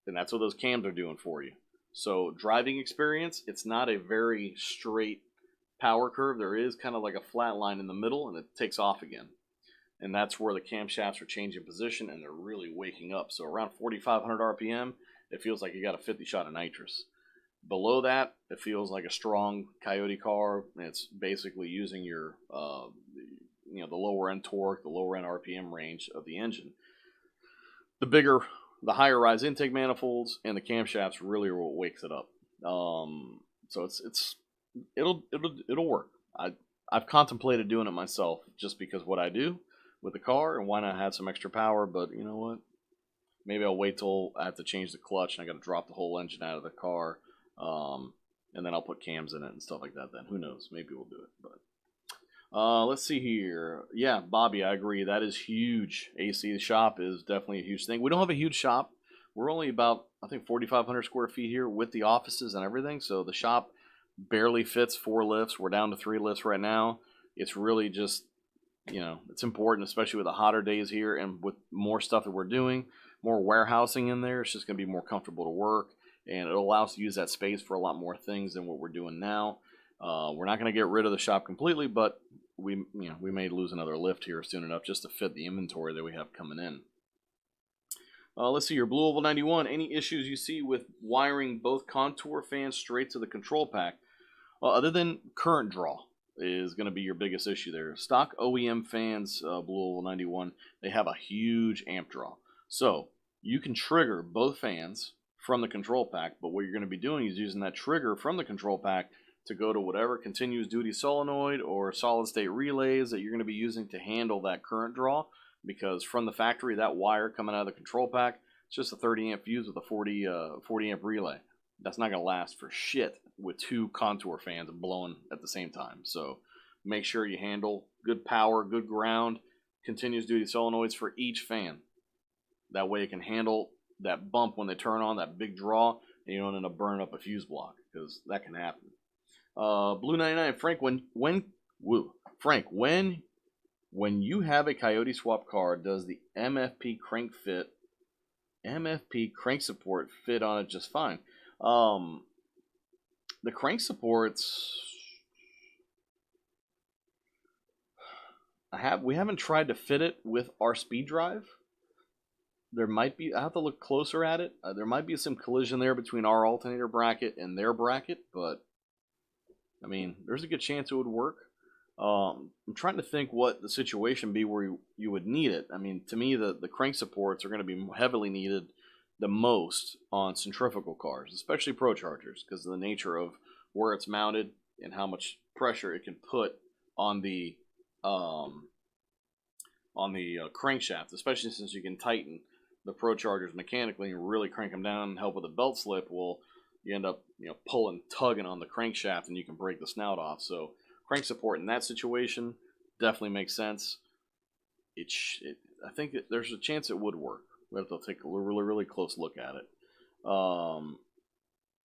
And that's what those cams are doing for you. So driving experience, it's not a very straight power curve. There is kind of like a flat line in the middle, and it takes off again. And that's where the camshafts are changing position, and they're really waking up. So around 4,500 RPM, it feels like you got a 50 shot of nitrous. Below that, it feels like a strong Coyote car. And it's basically using your, the lower end torque, the lower end RPM range of the engine. The higher rise intake manifolds and the camshafts really are what wakes it up. So it'll work. I've contemplated doing it myself just because what I do with the car, and why not have some extra power. But you know what? Maybe I'll wait till I have to change the clutch and I got to drop the whole engine out of the car, and then I'll put cams in it and stuff like that. Then who knows? Maybe we'll do it. But let's see here. Yeah, Bobby, I agree. That is huge. AC, the shop is definitely a huge thing. We don't have a huge shop. We're only about, I think, 4,500 square feet here with the offices and everything. So the shop barely fits 4 lifts. We're down to 3 lifts right now. It's really just, it's important, especially with the hotter days here and with more stuff that we're doing, more warehousing in there. It's just going to be more comfortable to work, and it'll allow us to use that space for a lot more things than what we're doing now. We're not going to get rid of the shop completely, but we may lose another lift here soon enough just to fit the inventory that we have coming in. Let's see here. Blue Oval 91. Any issues you see with wiring both contour fans straight to the control pack? Well, other than current draw is going to be your biggest issue there. Stock OEM fans, Blue Oval 91, they have a huge amp draw. So you can trigger both fans from the control pack, but what you're going to be doing is using that trigger from the control pack to go to whatever continuous duty solenoid or solid state relays that you're going to be using to handle that current draw, because from the factory, that wire coming out of the control pack, it's just a 30 amp fuse with a 40 amp relay. That's not going to last for shit with 2 contour fans blowing at the same time. So make sure you handle good power, good ground, continuous duty solenoids for each fan. That way it can handle that bump when they turn on, that big draw, and you don't end up burning up a fuse block, because that can happen. Blue 99, Frank, when you have a Coyote swap car, does the MFP crank support fit on it just fine? The crank supports, we haven't tried to fit it with our speed drive, there might be, I have to look closer at it. There might be some collision there between our alternator bracket and their bracket, but I mean, there's a good chance it would work. I'm trying to think what the situation be where you would need it. I mean, to me, the crank supports are going to be heavily needed the most on centrifugal cars, especially Prochargers, because of the nature of where it's mounted and how much pressure it can put on the crankshaft, especially since you can tighten the Prochargers mechanically and really crank them down and help with a belt slip. Well, you end up pulling, tugging on the crankshaft, and you can break the snout off. So crank support in that situation definitely makes sense. I think there's a chance it would work. We have to take a really, really close look at it.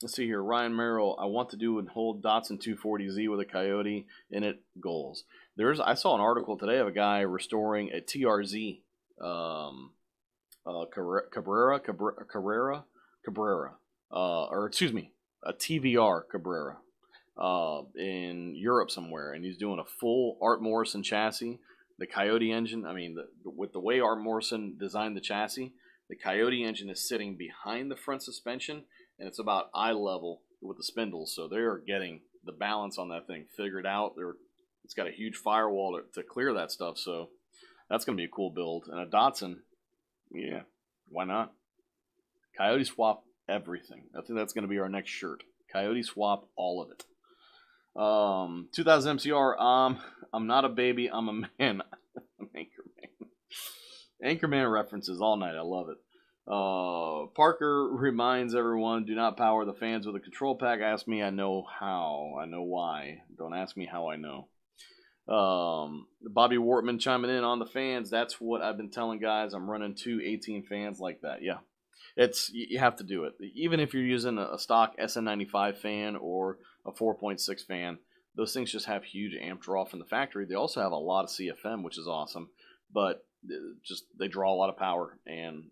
Let's see here. Ryan Merrill, I want to do and hold Datsun 240Z with a Coyote in it. Goals. I saw an article today of a guy restoring a TRZ Cabrera, or excuse me, a TVR Cabrera in Europe somewhere, and he's doing a full Art Morrison chassis. The Coyote engine, I mean, with the way Art Morrison designed the chassis, the Coyote engine is sitting behind the front suspension, and it's about eye level with the spindles, so they're getting the balance on that thing figured out. It's got a huge firewall to clear that stuff, so that's going to be a cool build. And a Datsun, yeah, why not? Coyote swap everything. I think that's going to be our next shirt. Coyote swap all of it. 2000 MCR. I'm not a baby. I'm a man. I'm Anchorman. Anchorman references all night. I love it. Parker reminds everyone: do not power the fans with a control pack. Ask me, I know how. I know why. Don't ask me how I know. Bobby Wortman chiming in on the fans. That's what I've been telling guys. I'm running 2 18 fans like that. Yeah. You have to do it. Even if you're using a stock SN95 fan or a 4.6 fan, those things just have huge amp draw from the factory. They also have a lot of CFM, which is awesome, but they draw a lot of power, and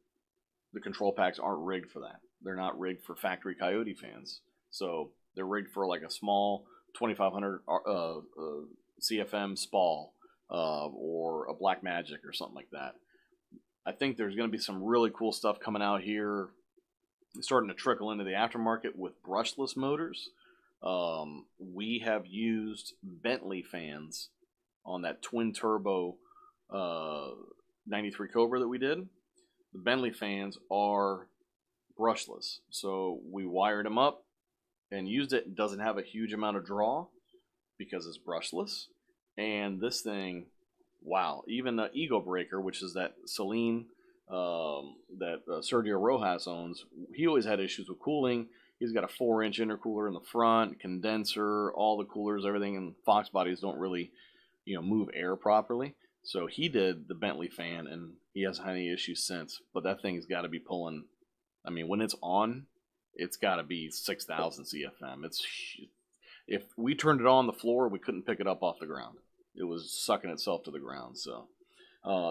the control packs aren't rigged for that. They're not rigged for factory Coyote fans. So they're rigged for like a small 2500 CFM Spall or a Black Magic or something like that. I think there's going to be some really cool stuff coming out here, starting to trickle into the aftermarket with brushless motors. We have used Bentley fans on that twin turbo 93 Cobra that we did. The Bentley fans are brushless, so we wired them up and used it. It doesn't have a huge amount of draw because it's brushless, and this thing, wow, even the Ego Breaker, which is that Celine that Sergio Rojas owns, he always had issues with cooling. He's got a 4-inch intercooler in the front, condenser, all the coolers, everything, and Fox bodies don't really, move air properly. So he did the Bentley fan, and he hasn't had any issues since. But that thing's got to be pulling. I mean, when it's on, it's got to be 6,000 CFM. If we turned it on the floor, we couldn't pick it up off the ground. It was sucking itself to the ground. So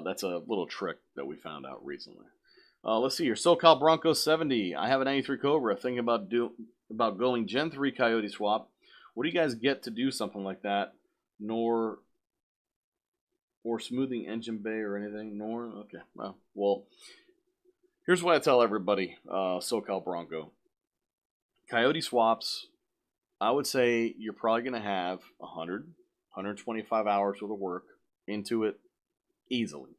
that's a little trick that we found out recently. Let's see here. SoCal Bronco 70. I have a 93 Cobra. Thinking about going Gen 3 Coyote swap. What do you guys get to do something like that? Or smoothing engine bay or anything? Okay. Well, here's what I tell everybody. SoCal Bronco. Coyote swaps, I would say you're probably going to have 125 hours worth of work into it easily.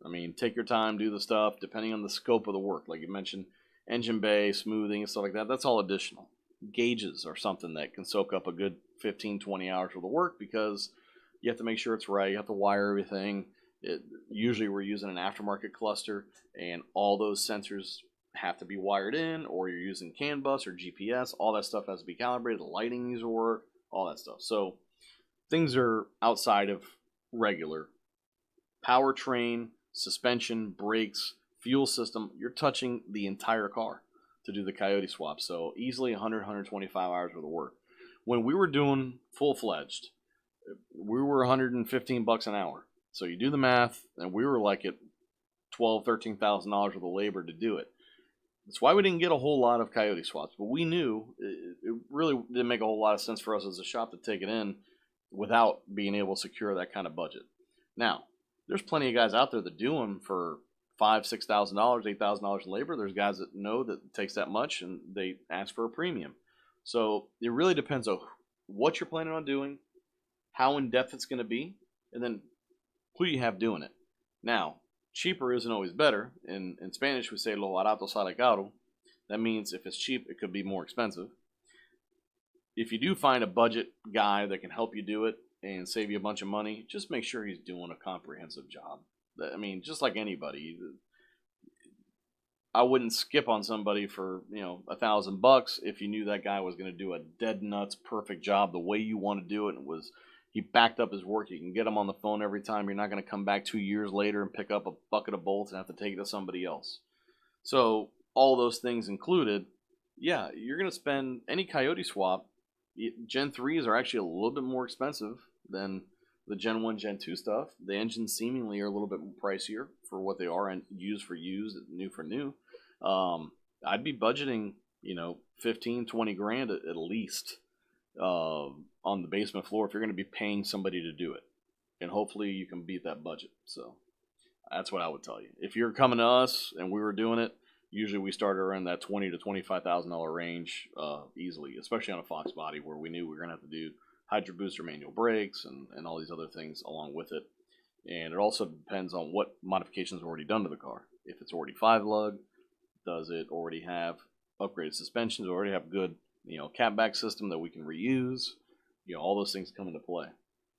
I mean, take your time, do the stuff, depending on the scope of the work. Like you mentioned, engine bay, smoothing, and stuff like that. That's all additional. Gauges are something that can soak up a good 15, 20 hours worth of work because you have to make sure it's right. You have to wire everything. Usually we're using an aftermarket cluster, and all those sensors have to be wired in, or you're using CAN bus or GPS. All that stuff has to be calibrated. The lighting needs to work, all that stuff. So things are outside of regular. Powertrain, suspension, brakes, fuel system, you're touching the entire car to do the Coyote swap. So easily 125 hours worth of work. When we were doing full-fledged, we were $115 an hour. So you do the math, and we were like at $12,000, $13,000 worth of labor to do it. That's why we didn't get a whole lot of Coyote swaps, but we knew it really didn't make a whole lot of sense for us as a shop to take it in without being able to secure that kind of budget. Now, there's plenty of guys out there that do them for $5,000, $6,000, $8,000 in labor. There's guys that know that it takes that much and they ask for a premium. So it really depends on what you're planning on doing, how in depth it's going to be, and then who you have doing it. Now, cheaper isn't always better. In Spanish, we say lo barato sale caro. That means if it's cheap, it could be more expensive. If you do find a budget guy that can help you do it and save you a bunch of money, just make sure he's doing a comprehensive job. I mean, just like anybody, I wouldn't skip on somebody for $1,000 if you knew that guy was going to do a dead nuts perfect job the way you want to do it, and he backed up his work. You can get him on the phone every time. You're not going to come back 2 years later and pick up a bucket of bolts and have to take it to somebody else. So all those things included, yeah, you're going to spend any Coyote swap. Gen 3s are actually a little bit more expensive than the Gen 1, Gen 2 stuff. The engines seemingly are a little bit pricier for what they are, and used for used, new for new. I'd be budgeting, 15, 20 grand at least on the basement floor if you're going to be paying somebody to do it. And hopefully you can beat that budget. So that's what I would tell you. If you're coming to us and we were doing it, usually we started around that $20,000 to $25,000 range easily, especially on a Fox body where we knew we were going to have to do hydro booster manual brakes and all these other things along with it. And it also depends on what modifications are already done to the car. If it's already 5-lug, does it already have upgraded suspensions, already have good catback system that we can reuse? All those things come into play.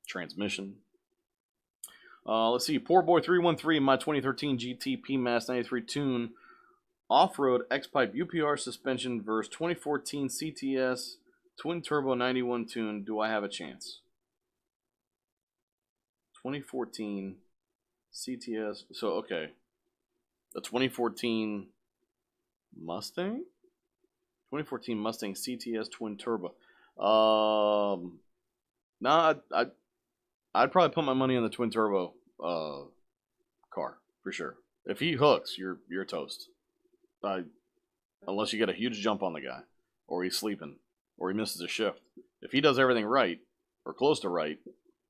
Transmission. Let's see. Poor Boy 313, my 2013 GT PMAS 93 tune, off-road X-Pipe UPR suspension versus 2014 CTS twin turbo 91 tune. Do I have a chance? 2014 CTS. So okay, the 2014 Mustang. 2014 Mustang CTS twin turbo. I'd probably put my money on the twin turbo car for sure. If he hooks, you're toast. Unless you get a huge jump on the guy, or he's sleeping, or he misses a shift. If he does everything right or close to right,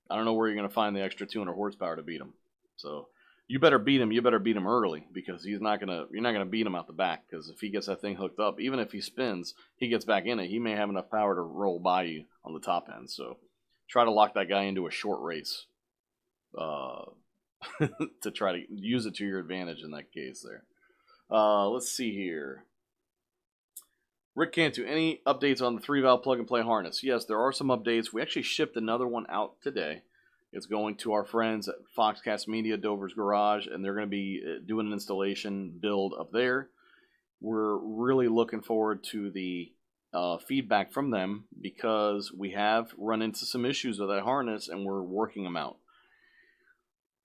I don't know where you're going to find the extra 200 horsepower to beat him. So you better beat him. You better beat him early, because you're not gonna beat him out the back. Because if he gets that thing hooked up, even if he spins, he gets back in it, he may have enough power to roll by you on the top end. So try to lock that guy into a short race to try to use it to your advantage in that case there. Let's see here. Rick Cantu, any updates on the 3-valve plug-and-play harness? Yes, there are some updates. We actually shipped another one out today. It's going to our friends at Foxcast Media, Dover's Garage, and they're going to be doing an installation build up there. We're really looking forward to the feedback from them, because we have run into some issues with that harness and we're working them out.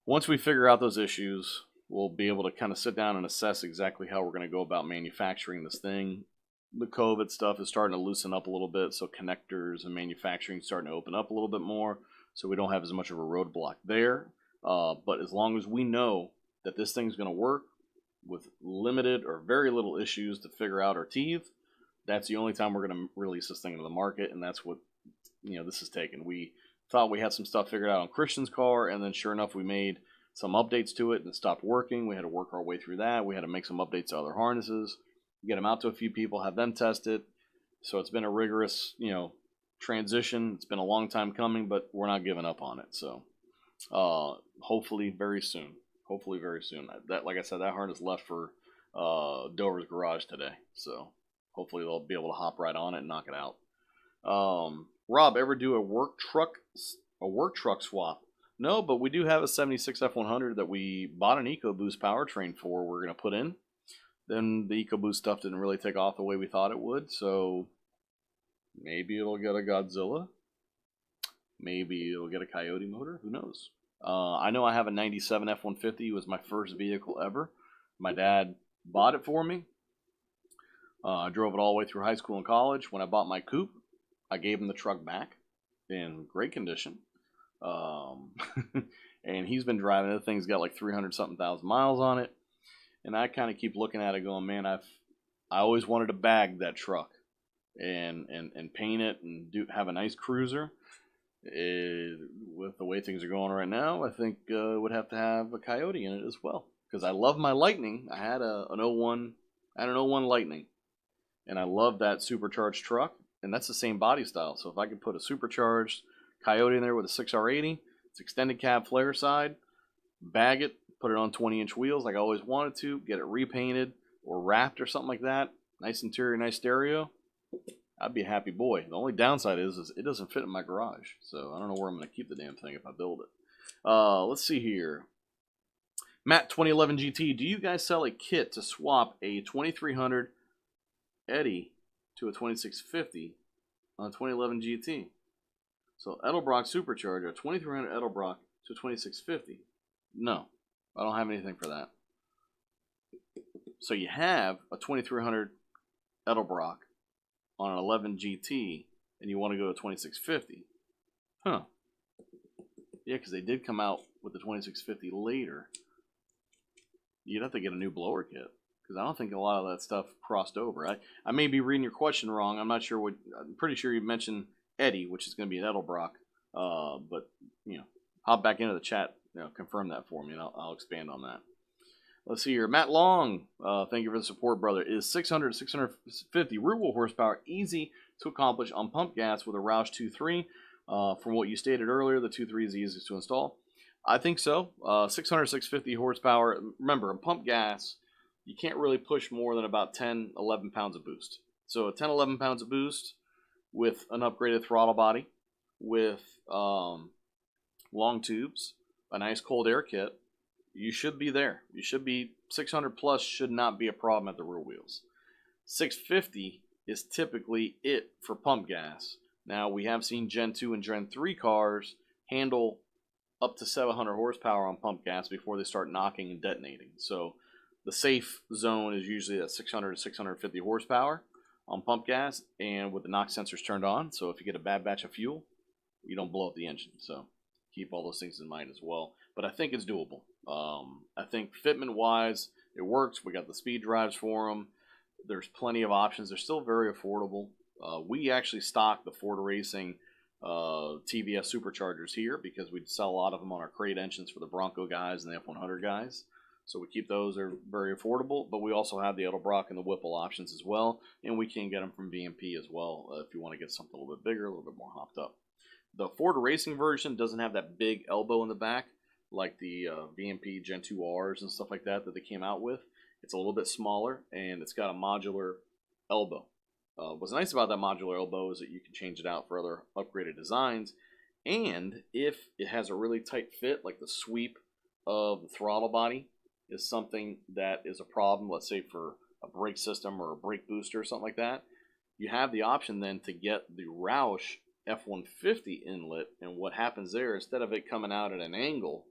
Once we figure out those issues, we'll be able to kind of sit down and assess exactly how we're going to go about manufacturing this thing. The COVID stuff is starting to loosen up a little bit, so connectors and manufacturing is starting to open up a little bit more, so we don't have as much of a roadblock there. But as long as we know that this thing's going to work with limited or very little issues to figure out our teeth, that's the only time we're going to release this thing into the market, and that's what this is taking. We thought we had some stuff figured out on Christian's car, and then sure enough, we made some updates to it and it stopped working. We had to work our way through that. We had to make some updates to other harnesses, get them out to a few people, have them test it. So it's been a rigorous, transition. It's been a long time coming, but we're not giving up on it. So hopefully very soon. That, like I said, that harness left for Dover's Garage today. So hopefully they'll be able to hop right on it and knock it out. Rob, ever do a work truck swap? No, but we do have a 76 F100 that we bought an EcoBoost powertrain for. We're going to put in. Then the EcoBoost stuff didn't really take off the way we thought it would, so maybe it'll get a Godzilla. Maybe it'll get a Coyote motor. Who knows? I know I have a 97 F-150. It was my first vehicle ever. My dad bought it for me. I drove it all the way through high school and college. When I bought my coupe, I gave him the truck back in great condition. And he's been driving it. The thing's got like 300-something thousand miles on it. And I kind of keep looking at it going, man, I always wanted to bag that truck and paint it and have a nice cruiser. With the way things are going right now, I think would have to have a Coyote in it as well. because I love my Lightning. I had an '01 Lightning, and I love that supercharged truck, and that's the same body style. So if I could put a supercharged Coyote in there with a 6R80, it's extended cab flare side, bag it, put it on 20-inch wheels like I always wanted to, get it repainted or wrapped or something like that, nice interior, nice stereo, I'd be a happy boy. The only downside is it doesn't fit in my garage, so I don't know where I'm going to keep the damn thing if I build it. Let's see here. Matt 2011 GT, do you guys sell a kit to swap a 2300 Eddy to a 2650 on a 2011 GT? So Edelbrock Supercharger, a 2300 Edelbrock to 2650. No, I don't have anything for that. So you have a 2300 Edelbrock on an 11 GT, and you want to go to 2650. Huh. Yeah, because they did come out with the 2650 later. You'd have to get a new blower kit, because I don't think a lot of that stuff crossed over. I may be reading your question wrong. I'm not sure what. I'm pretty sure you mentioned Eddy, which is going to be an Edelbrock. But hop back into the chat, confirm that for me, and I'll expand on that. Let's see here. Matt Long, thank you for the support, brother. Is 600 to 650 rear wheel horsepower easy to accomplish on pump gas with a Roush 2.3? From what you stated earlier, the 2.3 is the easiest to install. I think so. 600, 650 horsepower. Remember, in pump gas, you can't really push more than about 10, 11 pounds of boost. So 10, 11 pounds of boost with an upgraded throttle body, with long tubes, a nice cold air kit, you should be there. You should be 600 plus should not be a problem at the rear wheels. 650 is typically it for pump gas. Now, we have seen Gen 2 and Gen 3 cars handle up to 700 horsepower on pump gas before they start knocking and detonating. So the safe zone is usually at 600 to 650 horsepower on pump gas, and with the knock sensors turned on. So if you get a bad batch of fuel, you don't blow up the engine. So keep all those things in mind as well. But I think it's doable. I think fitment-wise, it works. We got the speed drives for them. There's plenty of options. They're still very affordable. We actually stock the Ford Racing TVS Superchargers here because we sell a lot of them on our crate engines for the Bronco guys and the F100 guys. So we keep those. They're very affordable. But we also have the Edelbrock and the Whipple options as well. And we can get them from BMP as well if you want to get something a little bit bigger, a little bit more hopped up. The Ford Racing version doesn't have that big elbow in the back like the VMP Gen 2Rs and stuff like that they came out with. It's a little bit smaller, and it's got a modular elbow. What's nice about that modular elbow is that you can change it out for other upgraded designs, and if it has a really tight fit, like the sweep of the throttle body is something that is a problem, let's say for a brake system or a brake booster or something like that, you have the option then to get the Roush F-150 inlet, and what happens there, instead of it coming out at an angle,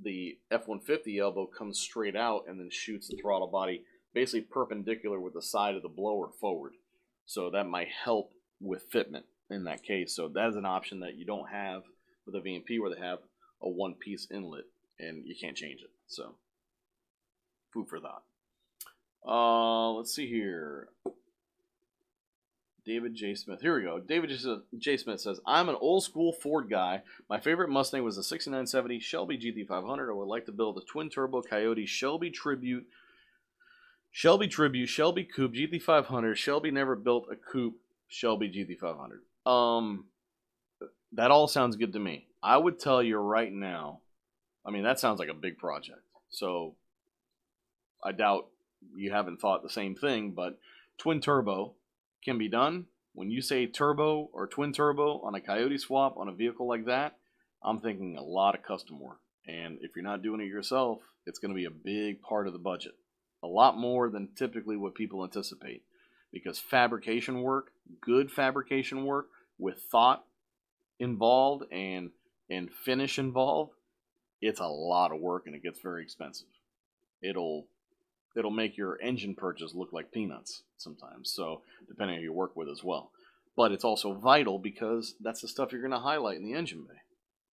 the F-150 elbow comes straight out and then shoots the throttle body basically perpendicular with the side of the blower forward. So that might help with fitment in that case. So that is an option that you don't have with a VMP where they have a one-piece inlet and you can't change it. So food for thought. Let's see here. David J. Smith. Here we go. David J. Smith says, I'm an old school Ford guy. My favorite Mustang was the 6970 Shelby GT500. I would like to build a twin turbo Coyote Shelby Tribute, Shelby Coupe GT500. Shelby never built a coupe Shelby GT500. That all sounds good to me. I would tell you right now, I mean, that sounds like a big project. So I doubt you haven't thought the same thing, but twin turbo can be done. When you say turbo or twin turbo on a Coyote swap on a vehicle like that, I'm thinking a lot of custom work. And if you're not doing it yourself, it's going to be a big part of the budget. A lot more than typically what people anticipate. Because fabrication work, good fabrication work with thought involved and finish involved, it's a lot of work and it gets very expensive. It'll make your engine purchase look like peanuts sometimes, so depending on who you work with as well. But it's also vital because that's the stuff you're going to highlight in the engine bay.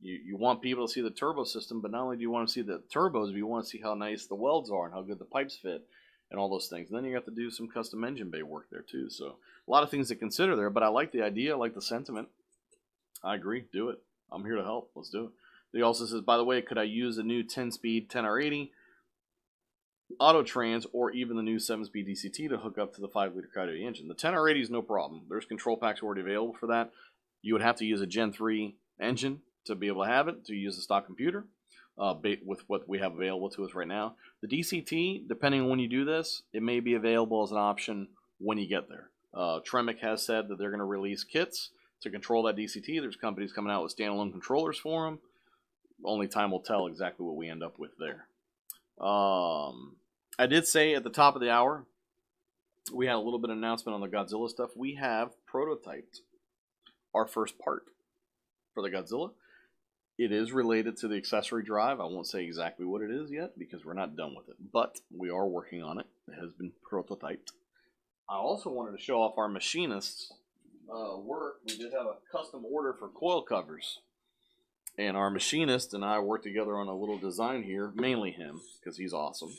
You want people to see the turbo system, but not only do you want to see the turbos, but you want to see how nice the welds are and how good the pipes fit and all those things. And then you have to do some custom engine bay work there too. So a lot of things to consider there, but I like the idea, I like the sentiment. I agree, do it. I'm here to help. Let's do it. He also says, by the way, could I use a new 10-speed 10R80 auto trans, or even the new 7-speed DCT to hook up to the 5-liter Coyote engine. The 10R80 is no problem. There's control packs already available for that. You would have to use a Gen 3 engine to be able to have it, to use a stock computer, with what we have available to us right now. The DCT, depending on when you do this, it may be available as an option when you get there. Tremec has said that they're going to release kits to control that DCT. There's companies coming out with standalone controllers for them. Only time will tell exactly what we end up with there. I did say at the top of the hour, we had a little bit of announcement on the Godzilla stuff. We have prototyped our first part for the Godzilla. It is related to the accessory drive. I won't say exactly what it is yet because we're not done with it, but we are working on it. It has been prototyped. I also wanted to show off our machinist's work. We did have a custom order for coil covers, and our machinist and I worked together on a little design here, mainly him because he's awesome.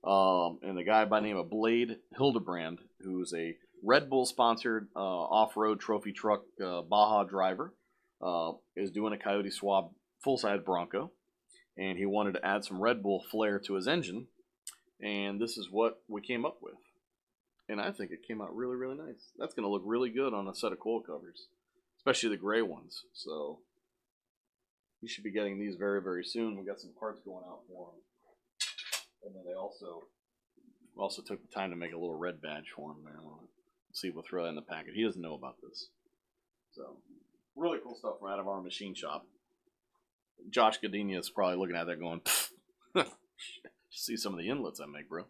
And the guy by the name of Blade Hildebrand, who's a Red Bull sponsored off-road trophy truck Baja driver, is doing a Coyote swap full-size Bronco, and he wanted to add some Red Bull flair to his engine, and this is what we came up with. And I think it came out really, really nice. That's going to look really good on a set of coil covers, especially the gray ones. So you should be getting these very, very soon. We got some parts going out for them. And then they also took the time to make a little red badge for him there. We'll see if we'll throw that in the packet. He doesn't know about this. So really cool stuff from out of our machine shop. Josh Gardenia is probably looking at that going, see some of the inlets I make, bro.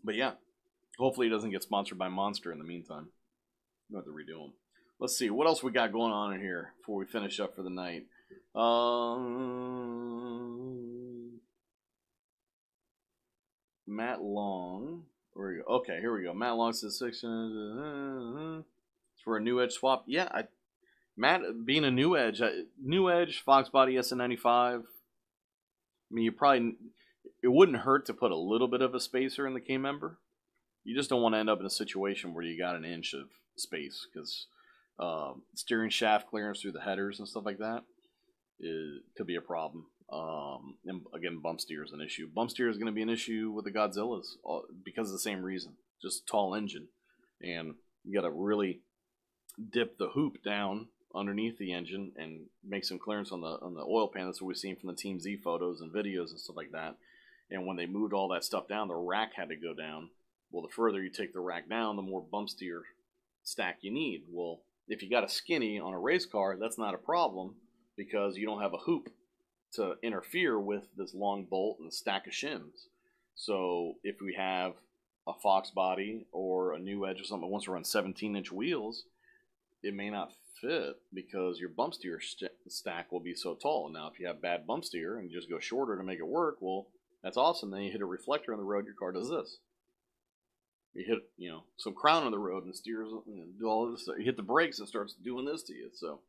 But yeah, hopefully he doesn't get sponsored by Monster in the meantime. We'll have to redo them. Let's see, what else we got going on in here before we finish up for the night. Matt Long. Where we go? Okay, here we go. Matt Long says 6 for a new edge swap. Yeah, Matt being a new edge, Fox Body SN95. I mean, it wouldn't hurt to put a little bit of a spacer in the K-member. You just don't want to end up in a situation where you got an inch of space because steering shaft clearance through the headers and stuff like that could be a problem. And again, bump steer is an issue. Bump steer is going to be an issue with the Godzillas because of the same reason. Just tall engine, and you got to really dip the hoop down underneath the engine and make some clearance on the oil pan. That's what we've seen from the Team Z photos and videos and stuff like that. And when they moved all that stuff down, the rack had to go down. Well, the further you take the rack down, the more bump steer stack you need. Well, if you got a skinny on a race car, that's not a problem because you don't have a hoop to interfere with this long bolt and stack of shims. So if we have a Fox body or a new edge or something that wants to run 17-inch wheels, it may not fit because your bump steer stack will be so tall. Now, if you have bad bump steer and you just go shorter to make it work, well, that's awesome. Then you hit a reflector on the road, your car does this. You hit, some crown on the road and steers, do all of this stuff. You hit the brakes and it starts doing this to you. So,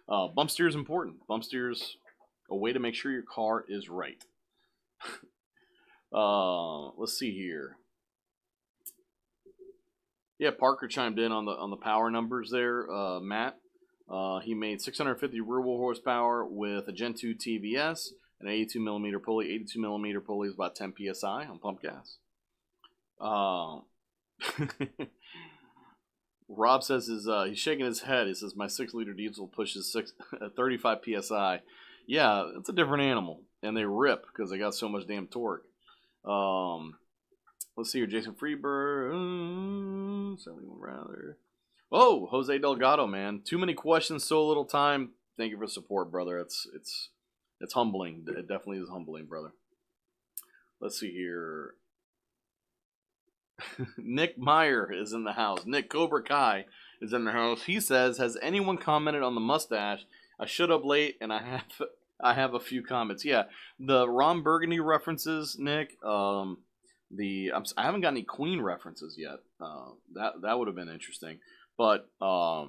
bump steer is important. Bump steer's a way to make sure your car is right. Let's see here. Yeah, Parker chimed in on the power numbers there. Matt, he made 650 rear wheel horsepower with a Gen 2 TVS, an 82 millimeter pulley. 82 millimeter pulley is about 10 psi on pump gas. Rob says he's shaking his head. He says my 6-liter diesel pushes 35 psi. Yeah, it's a different animal, and they rip because they got so much damn torque. Let's see here, Jason Freeberg. Oh, Jose Delgado, man. Too many questions, so little time. Thank you for the support, brother. It's humbling. It definitely is humbling, brother. Let's see here. Nick Meyer is in the house. Nick Cobra Kai is in the house. He says, has anyone commented on the mustache? I showed up late, and I have a few comments. Yeah, the Ron Burgundy references, Nick. I haven't got any Queen references yet. That would have been interesting. But I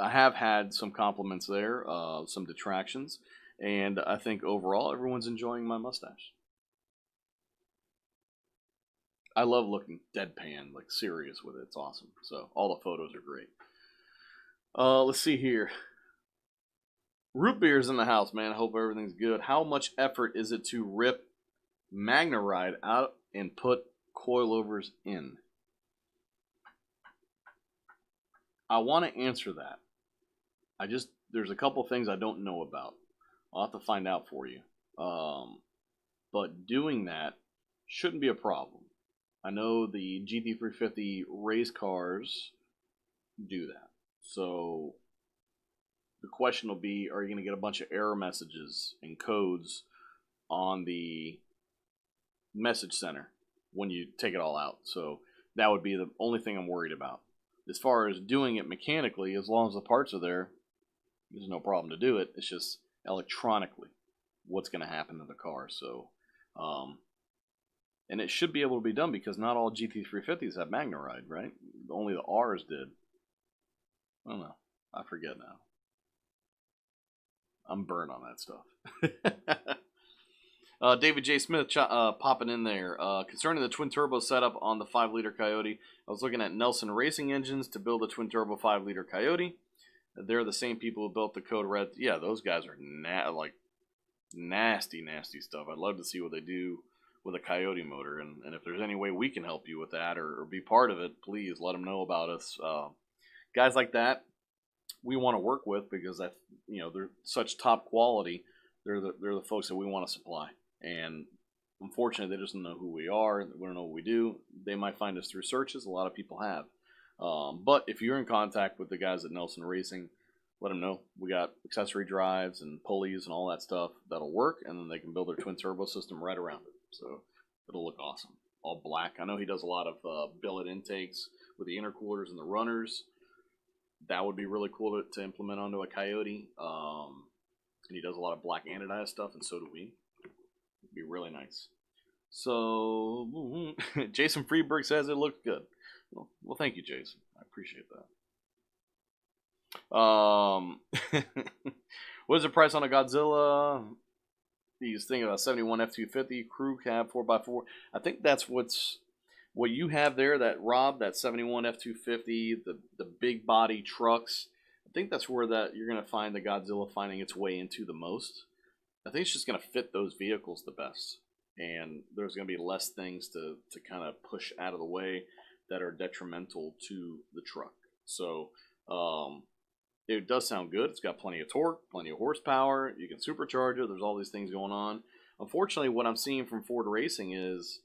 have had some compliments there, some detractions, and I think overall everyone's enjoying my mustache. I love looking deadpan, like serious with it. It's awesome. So all the photos are great. Let's see here. Root beer's in the house, man. I hope everything's good. How much effort is it to rip MagnaRide out and put coilovers in? I want to answer that. There's a couple things I don't know about. I'll have to find out for you. But doing that shouldn't be a problem. I know the GT350 race cars do that. So the question will be, are you going to get a bunch of error messages and codes on the message center when you take it all out? So that would be the only thing I'm worried about. As far as doing it mechanically, as long as the parts are there, there's no problem to do it. It's just electronically what's going to happen to the car. So, and it should be able to be done because not all GT350s have MagnaRide, right? Only the R's did. I don't know. I forget now. I'm burnt on that stuff. David J. Smith popping in there. Concerning the twin turbo setup on the 5-liter Coyote, I was looking at Nelson Racing Engines to build a twin turbo 5-liter Coyote. They're the same people who built the Code Red. Yeah, those guys are nasty stuff. I'd love to see what they do with a Coyote motor, and if there's any way we can help you with that or be part of it, please let them know about us. Guys like that, we want to work with because they're such top quality. They're the folks that we want to supply, and unfortunately, they just don't know who we are. We don't know what we do. They might find us through searches. A lot of people have. But if you're in contact with the guys at Nelson Racing, let them know. We got accessory drives and pulleys and all that stuff that'll work, and then they can build their twin turbo system right around it. So it'll look awesome. All black. I know he does a lot of billet intakes with the intercoolers and the runners. That would be really cool to implement onto a Coyote. And he does a lot of black anodized stuff, and so do we. It'd be really nice. So Jason Freeberg says it looks good. Well, thank you, Jason. I appreciate that. What is the price on a Godzilla? He's thinking about 71 F250 crew cab 4x4. I think that's what you have there. That Rob, that 71 F250, the big body trucks. I think that's where you're going to find the Godzilla finding its way into the most. I think it's just going to fit those vehicles the best, and there's going to be less things to kind of push out of the way that are detrimental to the truck. So it does sound good. It's got plenty of torque, plenty of horsepower. You can supercharge it. There's all these things going on. Unfortunately, what I'm seeing from Ford Racing is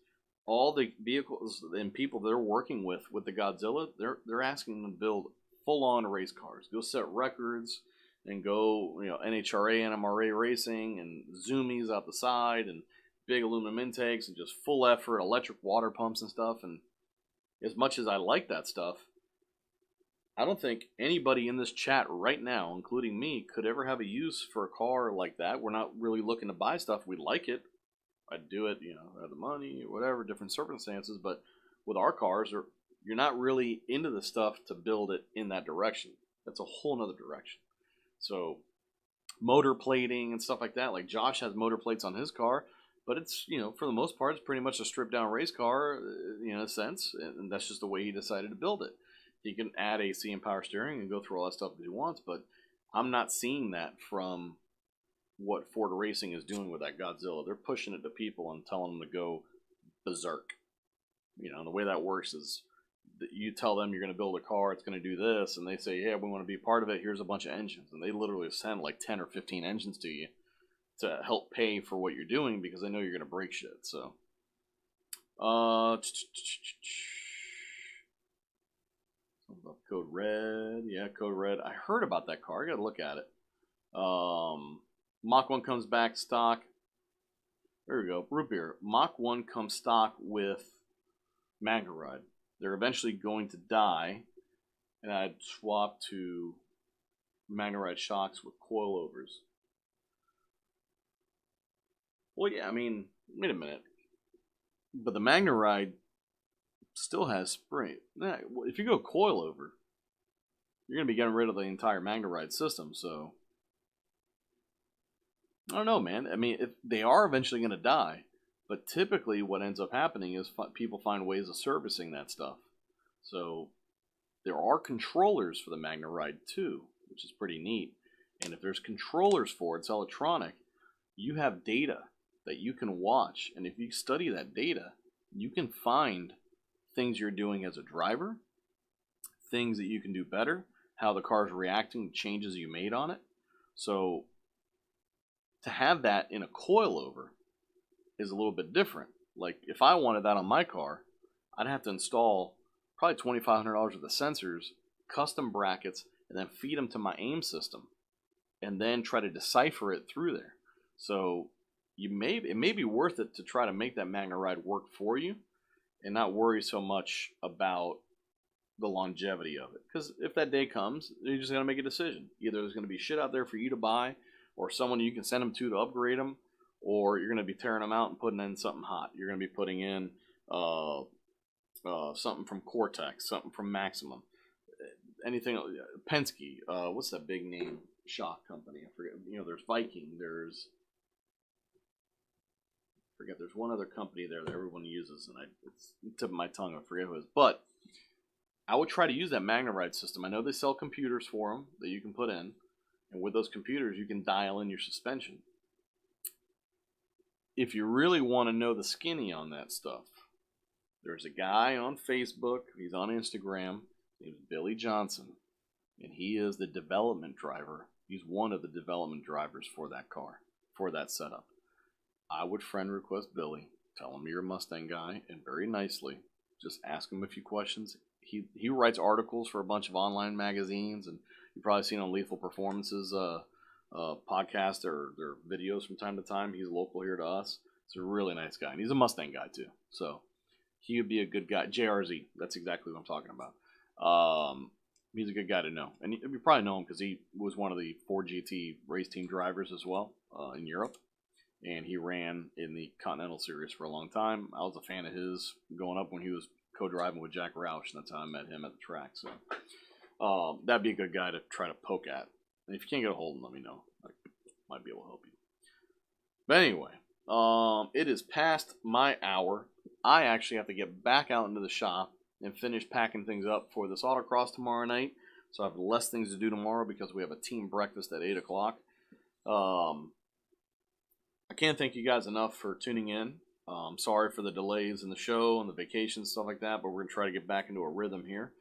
all the vehicles and people they're working with the Godzilla, they're asking them to build full-on race cars, go set records, and go NHRA, NMRA racing, and zoomies out the side, and big aluminum intakes, and just full effort electric water pumps and stuff. And as much as I like that stuff, I don't think anybody in this chat right now, including me, could ever have a use for a car like that. We're not really looking to buy stuff. We like it. I'd do it, have the money, or whatever, different circumstances. But with our cars, you're not really into the stuff to build it in that direction. That's a whole nother direction. So motor plating and stuff like that. Like Josh has motor plates on his car, but it's, for the most part, it's pretty much a stripped down race car, in a sense. And that's just the way he decided to build it. He can add AC and power steering and go through all that stuff if he wants, but I'm not seeing that from what Ford Racing is doing with that Godzilla. They're pushing it to people and telling them to go berserk. And the way that works is that you tell them you're going to build a car, it's going to do this, and they say, yeah, we want to be part of it, here's a bunch of engines. And they literally send like 10 or 15 engines to you to help pay for what you're doing because they know you're going to break shit. So, Code Red. Yeah, Code Red. I heard about that car. I got to look at it. Mach 1 comes back stock. There we go. Root beer. Mach 1 comes stock with MagnaRide. They're eventually going to die, and I'd swap to MagnaRide shocks with coilovers. Well, yeah, I mean, wait a minute. But the MagnaRide still has spring. If you go coilover, you're going to be getting rid of the entire MagnaRide system, so I don't know, man. I mean, if they are eventually going to die, but typically what ends up happening is people find ways of servicing that stuff. So there are controllers for the MagnaRide too, which is pretty neat. And if there's controllers for it, it's electronic, you have data that you can watch. And if you study that data, you can find things you're doing as a driver, things that you can do better, how the car's reacting, changes you made on it. So to have that in a coilover is a little bit different. Like if I wanted that on my car, I'd have to install probably $2,500 worth of sensors, custom brackets, and then feed them to my AIM system, and then try to decipher it through there. So it may be worth it to try to make that Magna Ride work for you, and not worry so much about the longevity of it. Because if that day comes, you're just gonna make a decision. Either there's gonna be shit out there for you to buy, or someone you can send them to upgrade them, or you're gonna be tearing them out and putting in something hot. You're gonna be putting in something from Cortex, something from Maximum, anything. Penske. What's that big name shock company? I forget. There's Viking. There's one other company there that everyone uses, and it's the tip of my tongue. I forget who it is, but I would try to use that Magna Ride system. I know they sell computers for them that you can put in, and with those computers, you can dial in your suspension. If you really want to know the skinny on that stuff, there's a guy on Facebook, he's on Instagram, named Billy Johnson, and he is the development driver. He's one of the development drivers for that car, for that setup. I would friend request Billy, tell him you're a Mustang guy, and very nicely, just ask him a few questions. He writes articles for a bunch of online magazines, and you've probably seen on Lethal Performance's podcast or their videos from time to time. He's local here to us. He's a really nice guy, and he's a Mustang guy too. So he would be a good guy. JRZ, that's exactly what I'm talking about. He's a good guy to know, and you probably know him because he was one of the Ford GT race team drivers as well in Europe, and he ran in the Continental Series for a long time. I was a fan of his going up when he was co-driving with Jack Roush, and that's how I met him at the track. So that'd be a good guy to try to poke at. And if you can't get a hold of him, let me know. I might be able to help you. But anyway, it is past my hour. I actually have to get back out into the shop and finish packing things up for this autocross tomorrow night. So I have less things to do tomorrow because we have a team breakfast at 8 o'clock. I can't thank you guys enough for tuning in. Sorry for the delays in the show and the vacation stuff like that, but we're going to try to get back into a rhythm here.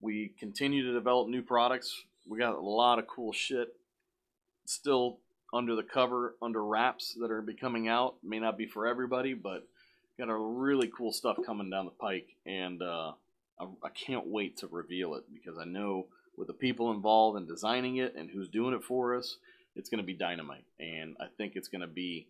We continue to develop new products. We got a lot of cool shit still under the cover, under wraps that are coming out. May not be for everybody, but got a really cool stuff coming down the pike, and I can't wait to reveal it because I know with the people involved in designing it and who's doing it for us, it's going to be dynamite, and I think it's going to be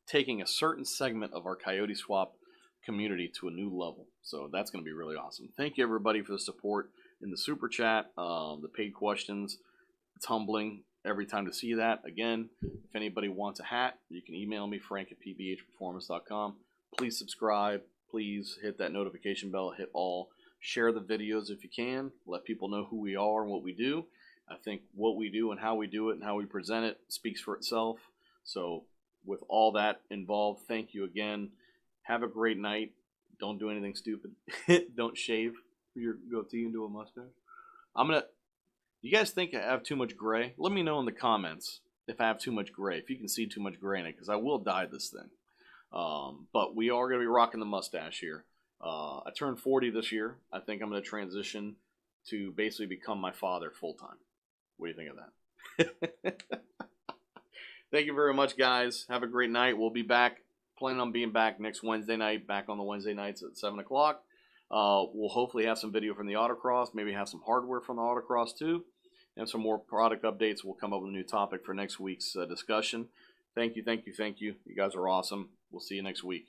taking a certain segment of our Coyote Swap community to a new level. So that's going to be really awesome. Thank you everybody for the support in the super chat, the paid questions. It's humbling every time to see that. Again, if anybody wants a hat, you can email me, frank@pbhperformance.com. Please subscribe. Please hit that notification bell, hit all. Share the videos if you can. Let people know who we are and what we do. I think what we do and how we do it and how we present it speaks for itself. So with all that involved, thank you again. Have a great night. Don't do anything stupid. Don't shave your goatee into a mustache. You guys think I have too much gray? Let me know in the comments if I have too much gray, if you can see too much gray in it, because I will dye this thing. But we are going to be rocking the mustache here. I turned 40 this year. I think I'm going to transition to basically become my father full-time. What do you think of that? Thank you very much, guys. Have a great night. We'll be back. Planning on being back next Wednesday night, back on the Wednesday nights at 7 o'clock. We'll hopefully have some video from the autocross, maybe have some hardware from the autocross too, and some more product updates. We'll come up with a new topic for next week's discussion. Thank you, thank you, thank you. You guys are awesome. We'll see you next week.